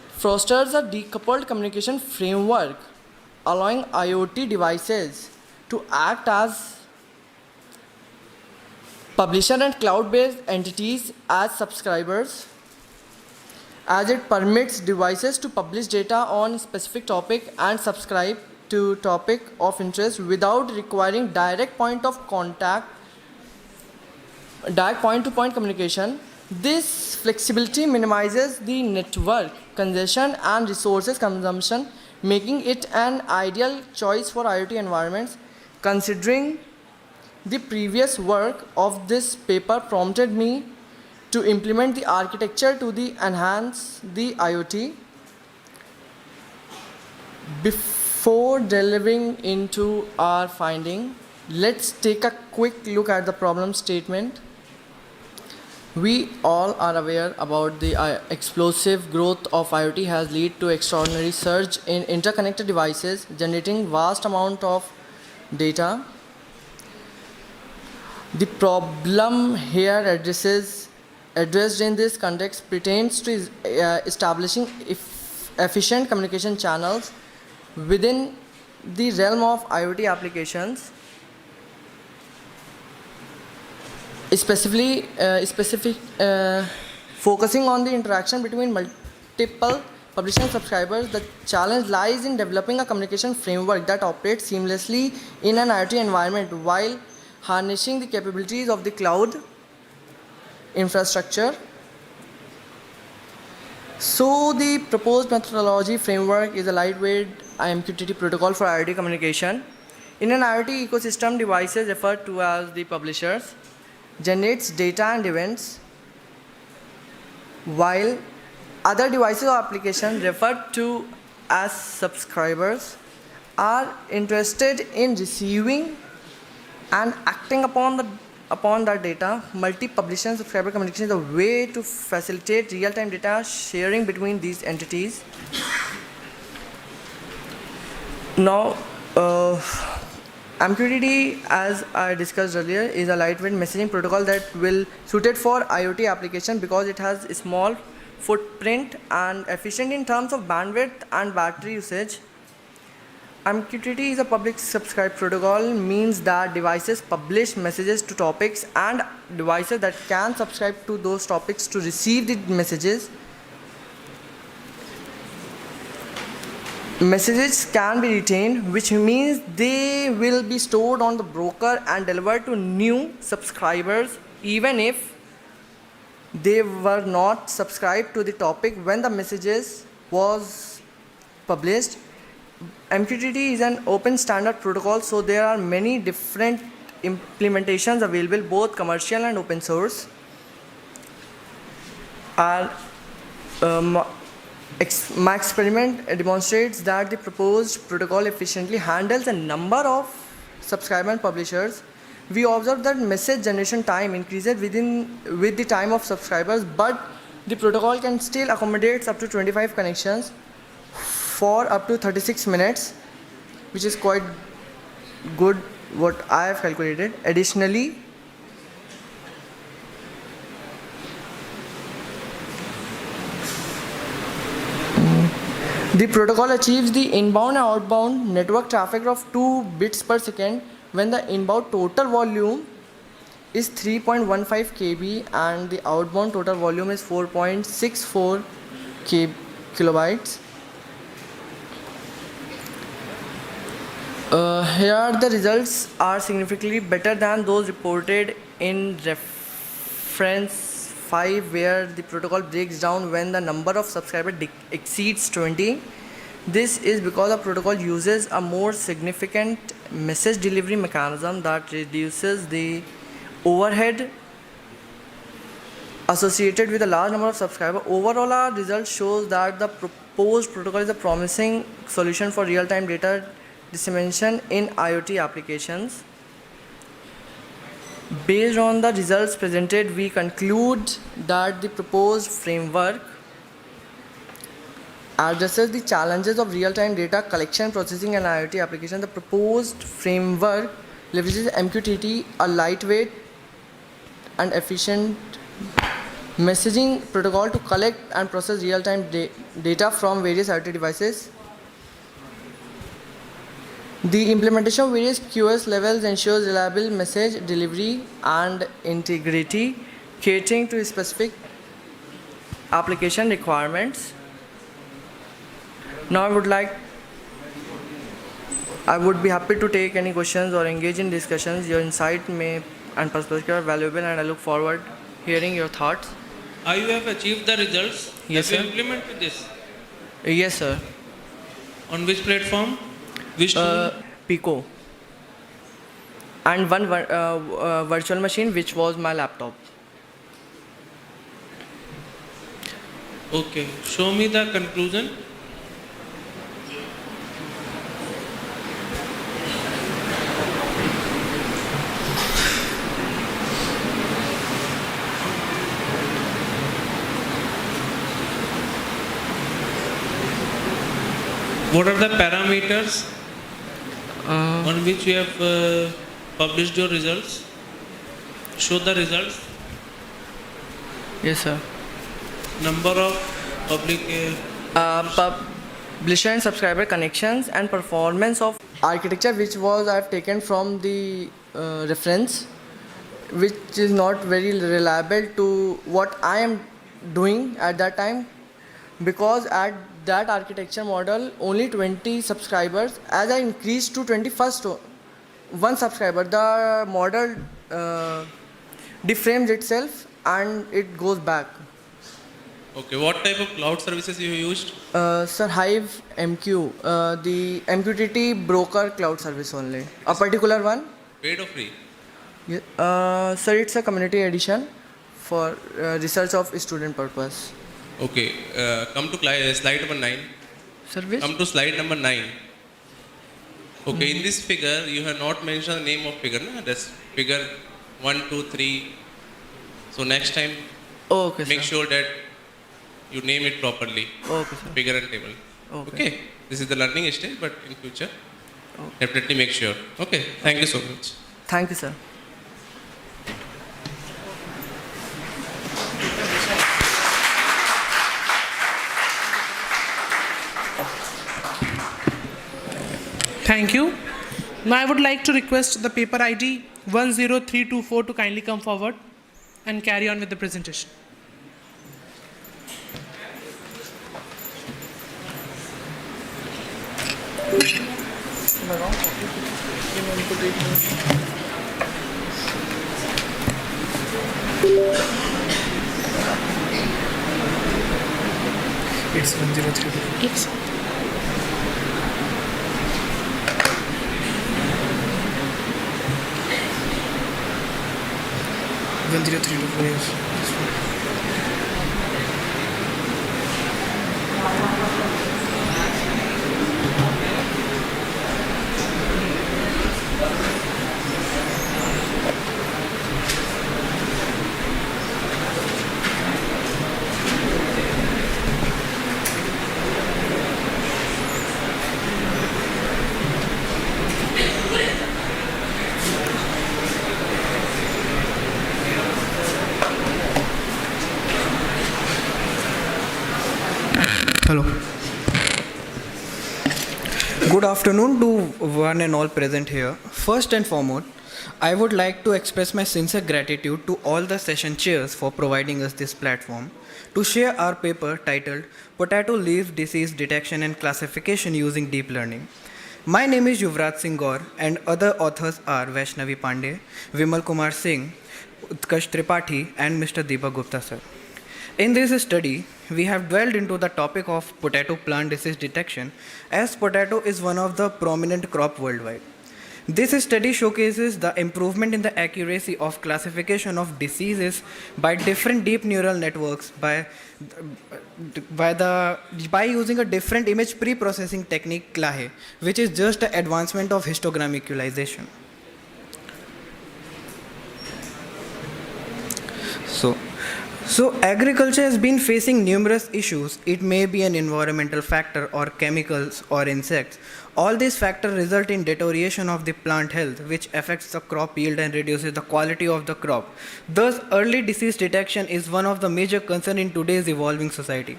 fosters a decoupled communication framework, allowing IoT devices to act as publisher and cloud-based entities as subscribers, as it permits devices to publish data on specific topic and subscribe to topic of interest without requiring direct point-to-point communication. This flexibility minimizes the network congestion and resources consumption, making it an ideal choice for IoT environments. Considering the previous work of this paper prompted me to implement the architecture to enhance the IoT. Before delving into our finding, let's take a quick look at the problem statement. We all are aware about the explosive growth of IoT has led to extraordinary surge in interconnected devices, generating vast amount of data. The problem here addressed in this context pertains to establishing efficient communication channels within the realm of IoT applications, focusing on the interaction between multiple publishers and subscribers. The challenge lies in developing a communication framework that operates seamlessly in an IoT environment while harnessing the capabilities of the cloud infrastructure. So the proposed methodology framework is a lightweight MQTT protocol for IoT communication. In an IoT ecosystem, devices referred to as the publishers generates data and events, while other devices or applications referred to as subscribers are interested in receiving and acting upon that data. Multi-publisher and subscriber communication is a way to facilitate real-time data sharing between these entities. Now, MQTT, as I discussed earlier, is a lightweight messaging protocol that will suited for IoT application because it has a small footprint and efficient in terms of bandwidth and battery usage. MQTT is a public subscribe protocol, means that devices publish messages to topics and devices that can subscribe to those topics to receive the messages. Messages can be retained, which means they will be stored on the broker and delivered to new subscribers even if they were not subscribed to the topic when the messages was published. MQTT is an open standard protocol, so there are many different implementations available, both commercial and open source. My experiment demonstrates that the proposed protocol efficiently handles a number of subscriber and publishers. We observe that message generation time increases with the time of subscribers, but the protocol can still accommodate up to 25 connections for up to 36 minutes, which is quite good what I have calculated. Additionally, the protocol achieves the inbound and outbound network traffic of 2 bits per second when the inbound total volume is 3.15 kb and the outbound total volume is 4.64 kilobytes. Here the results are significantly better than those reported in reference 5, where the protocol breaks down when the number of subscribers exceeds 20. This is because the protocol uses a more significant message delivery mechanism that reduces the overhead associated with a large number of subscribers. Overall, our result shows that the proposed protocol is a promising solution for real-time data dissemination in IoT applications. Based on the results presented, we conclude that the proposed framework addresses the challenges of real-time data collection, processing, and IoT applications. The proposed framework leverages MQTT, a lightweight and efficient messaging protocol, to collect and process real-time data from various IoT devices. The implementation of various QoS levels ensures reliable message delivery and integrity, catering to specific application requirements. Now I would be happy to take any questions or engage in discussions. Your insight and perspective are valuable, and I look forward hearing your thoughts. How you have achieved the results? Yes, have sir. you implemented this? Yes, sir. On which platform? Which tool? Pico. And one virtual machine, which was my laptop. Okay. Show me the conclusion. What are the parameters on which you have published your results? Show the results. Yes, sir. Number of public. Publisher and subscriber connections and performance of architecture, which was I have taken from the reference, which is not very reliable to what I am doing at that time, because at that architecture model only 20 subscribers. As I increased to 21st one subscriber, the model deframes itself and it goes back. Okay, what type of cloud services you used? Sir, Hive MQ, the MQTT broker cloud service only. A particular one? Paid or free? Yeah, sir, it's a community edition for research of student purpose. Okay, come to slide number 9. Service? Come to slide number 9. Okay, in this figure, you have not mentioned the name of figure. No? That's figure 1, 2, 3. So next time, Okay, make sir. sure that you name it properly. Okay, sir. Figure and table. Okay. This is the learning stage, but in future, definitely make sure. Okay. Thank you so much. Thank you, sir. Thank you. Now I would like to request the paper ID 10324 to kindly come forward and carry on with the presentation. It's 10324. Yes. Hello. Good afternoon to one and all present here. First and foremost, I would like to express my sincere gratitude to all the session chairs for providing us this platform to share our paper titled Potato Leaf Disease Detection and Classification Using Deep Learning. My name is Yuvraj Singh Gaur and other authors are Vaishnavi Pandey, Vimal Kumar Singh, Utkarsh Tripathi and Mr. Deepak Gupta sir. In this study, we have dwelled into the topic of potato plant disease detection as potato is one of the prominent crop worldwide. This study showcases the improvement in the accuracy of classification of diseases by different deep neural networks by using a different image pre-processing technique CLAHE, which is just an advancement of histogram equalization. So agriculture has been facing numerous issues. It may be an environmental factor or chemicals or insects. All these factors result in deterioration of the plant health, which affects the crop yield and reduces the quality of the crop. Thus, early disease detection is one of the major concerns in today's evolving society.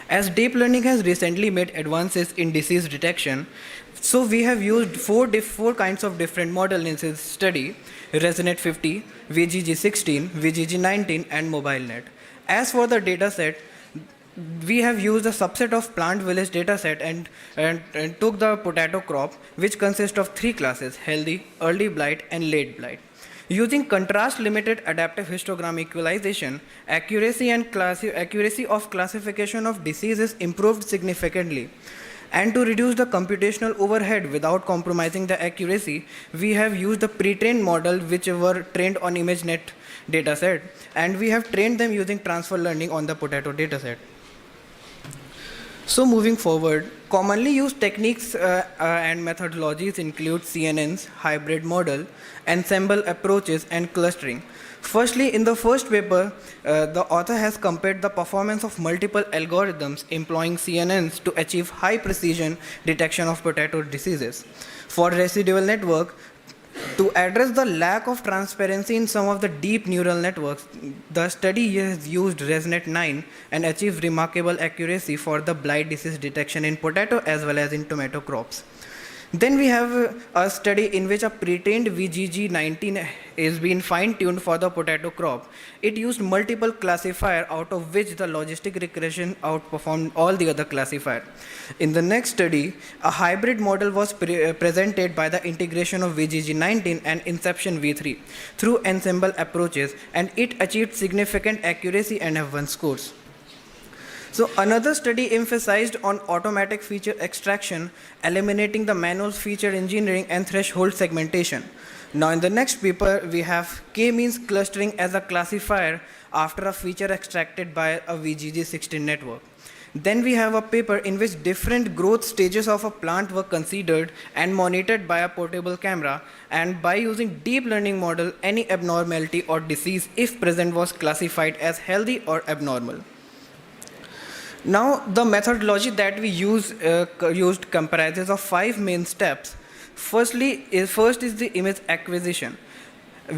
As deep learning has recently made advances in disease detection, so we have used four kinds of different models in this study: ResNet 50, VGG16, VGG19, and MobileNet. As for the dataset, we have used a subset of plant village dataset and took the potato crop, which consists of three classes: healthy, early blight, and late blight. Using contrast-limited adaptive histogram equalization, accuracy of classification of diseases improved significantly. And to reduce the computational overhead without compromising the accuracy, we have used the pre-trained model which were trained on ImageNet dataset, and we have trained them using transfer learning on the potato dataset. So moving forward, commonly used techniques and methodologies include CNNs, hybrid model, ensemble approaches, and clustering. Firstly, in the first paper, the author has compared the performance of multiple algorithms employing CNNs to achieve high precision detection of potato diseases. For residual network, to address the lack of transparency in some of the deep neural networks, the study has used ResNet 9 and achieved remarkable accuracy for the blight disease detection in potato as well as in tomato crops. Then we have a study in which a pre-trained VGG19 is being fine-tuned for the potato crop. It used multiple classifiers, out of which the logistic regression outperformed all the other classifiers. In the next study, a hybrid model was presented by the integration of VGG19 and Inception V3 through ensemble approaches, and it achieved significant accuracy and F1 scores. So another study emphasized on automatic feature extraction, eliminating the manual feature engineering and threshold segmentation. Now in the next paper, we have k-means clustering as a classifier after a feature extracted by a VGG16 network. Then we have a paper in which different growth stages of a plant were considered and monitored by a portable camera, and by using deep learning model, any abnormality or disease, if present, was classified as healthy or abnormal. Now, the methodology that we used comprises of 5 main steps. First is the image acquisition.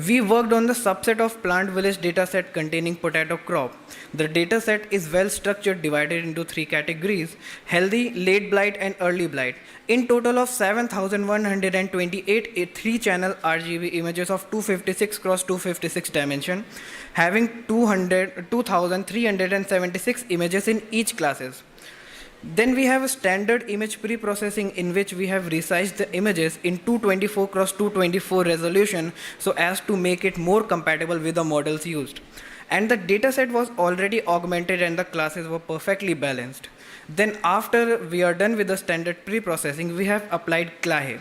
We worked on the subset of plant village dataset containing potato crop. The dataset is well structured, divided into 3 categories: healthy, late blight, and early blight. In total of 7,128 3-channel RGB images of 256 cross 256 dimension, having 2,376 images in each classes. Then we have a standard image pre-processing in which we have resized the images in 224 cross 224 resolution so as to make it more compatible with the models used. And the dataset was already augmented and the classes were perfectly balanced. Then after we are done with the standard pre-processing, we have applied CLAHE.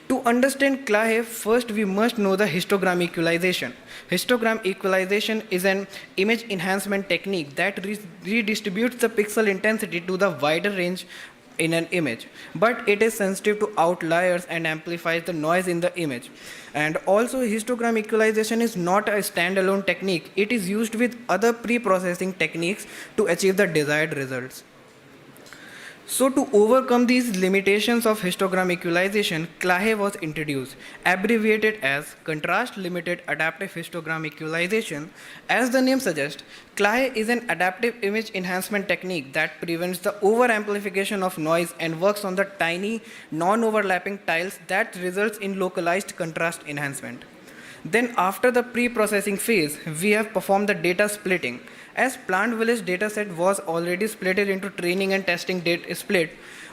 To understand CLAHE, first we must know the histogram equalization. Histogram equalization is an image enhancement technique that redistributes the pixel intensity to the wider range in an image, but it is sensitive to outliers and amplifies the noise in the image. And also, histogram equalization is not a standalone technique. It is used with other pre-processing techniques to achieve the desired results. So to overcome these limitations of histogram equalization, CLAHE was introduced, abbreviated as Contrast Limited Adaptive Histogram Equalization. As the name suggests, CLAHE is an adaptive image enhancement technique that prevents the over-amplification of noise and works on the tiny, non-overlapping tiles that results in localized contrast enhancement. Then after the pre-processing phase, we have performed the data splitting. As plant village dataset was already splitted into training and testing data split,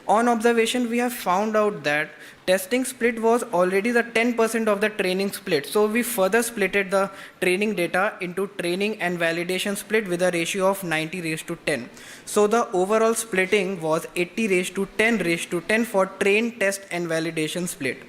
on observation we have found out that testing split was already the 10% of the training split. So we further splitted the training data into training and validation split with a ratio of 90:10. So the overall splitting was 80:10:10 for train, test and validation split.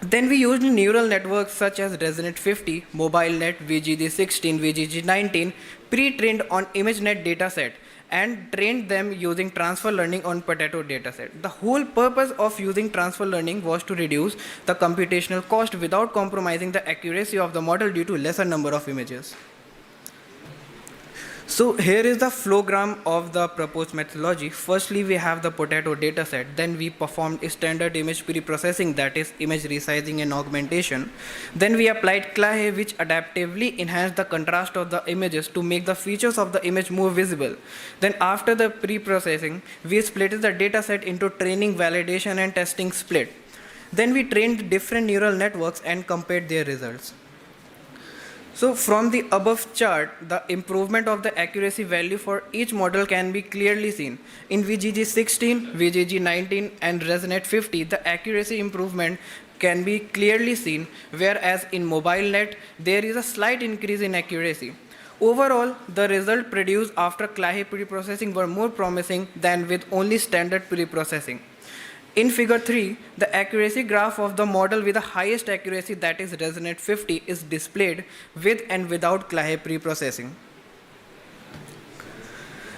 Then we used neural networks such as ResNet-50, MobileNet, VGG16, VGG19, pre-trained on ImageNet dataset and trained them using transfer learning on Potato dataset. The whole purpose of using transfer learning was to reduce the computational cost without compromising the accuracy of the model due to lesser number of images. So here is the flowgram of the proposed methodology. Firstly, we have the Potato dataset. Then we performed standard image pre-processing, that is image resizing and augmentation. Then we applied CLAHE, which adaptively enhanced the contrast of the images to make the features of the image more visible. Then after the pre-processing, we split the dataset into training, validation and testing split. Then we trained different neural networks and compared their results. So from the above chart, the improvement of the accuracy value for each model can be clearly seen. In VGG16, VGG19 and ResNet-50, the accuracy improvement can be clearly seen, whereas in MobileNet, there is a slight increase in accuracy. Overall, the result produced after CLAHE preprocessing were more promising than with only standard preprocessing. In figure 3, the accuracy graph of the model with the highest accuracy, that is ResNet-50, is displayed with and without CLAHE preprocessing.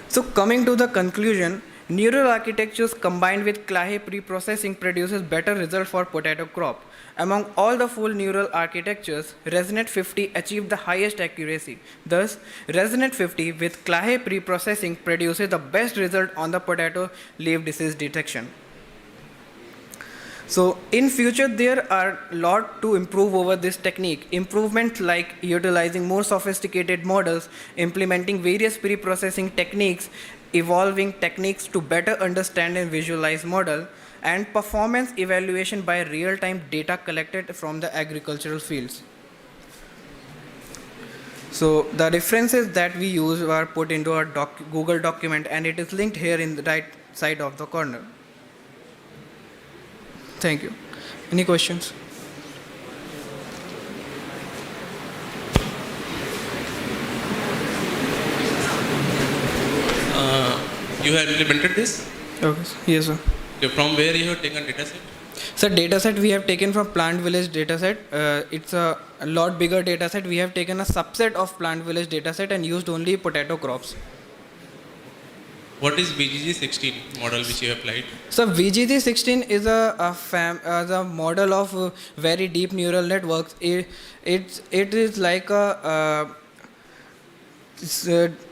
So coming to the conclusion, neural architectures combined with CLAHE preprocessing produces better result for potato crop. Among all the full neural architectures, ResNet-50 achieved the highest accuracy. Thus, ResNet-50 with CLAHE preprocessing produces the best result on the potato leaf disease detection. So in future, there are a lot to improve over this technique. Improvements like utilizing more sophisticated models, implementing various pre-processing techniques, evolving techniques to better understand and visualize model, and performance evaluation by real-time data collected from the agricultural fields. So the references that we use are put into our Google document, and it is linked here in the right side of the corner. Thank you. Any questions? You have implemented this? Okay. Yes, sir. Okay, from where you have taken dataset? So dataset we have taken from Plant Village dataset. It's a lot bigger dataset. We have taken a subset of Plant Village dataset and used only potato crops. What is VGG16 model which you applied? So VGG16 is a model of very deep neural networks. It is like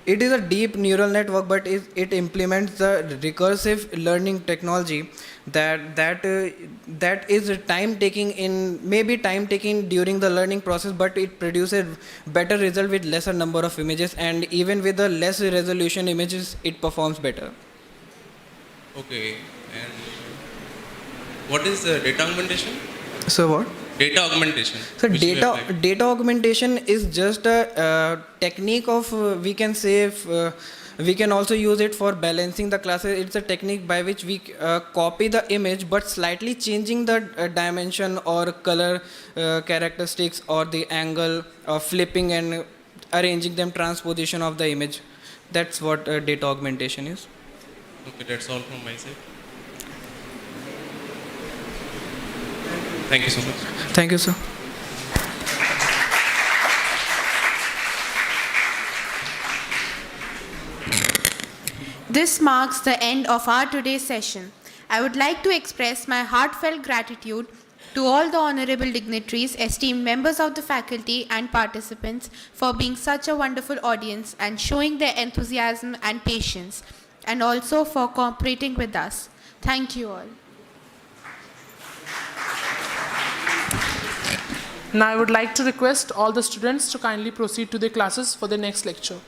it is a deep neural network, but it implements the recursive learning technology that is time taking during the learning process, but it produces better result with lesser number of images, and even with the less resolution images it performs better. Okay, and what is the data augmentation? So what? Data augmentation. So data augmentation is just a technique of we can say we can also use it for balancing the classes. It's a technique by which we copy the image but slightly changing the dimension or color characteristics or the angle, flipping and arranging them, transposition of the image. That's what data augmentation is. Okay, that's all from my side. Thank you so much. Thank you, sir. This marks the end of our today's session. I would like to express my heartfelt gratitude to all the honorable dignitaries, esteemed members of the faculty and participants for being such a wonderful audience and showing their enthusiasm and patience. and also for cooperating with us. Thank you all. Now I would like to request all the students to kindly proceed to their classes for the next lecture.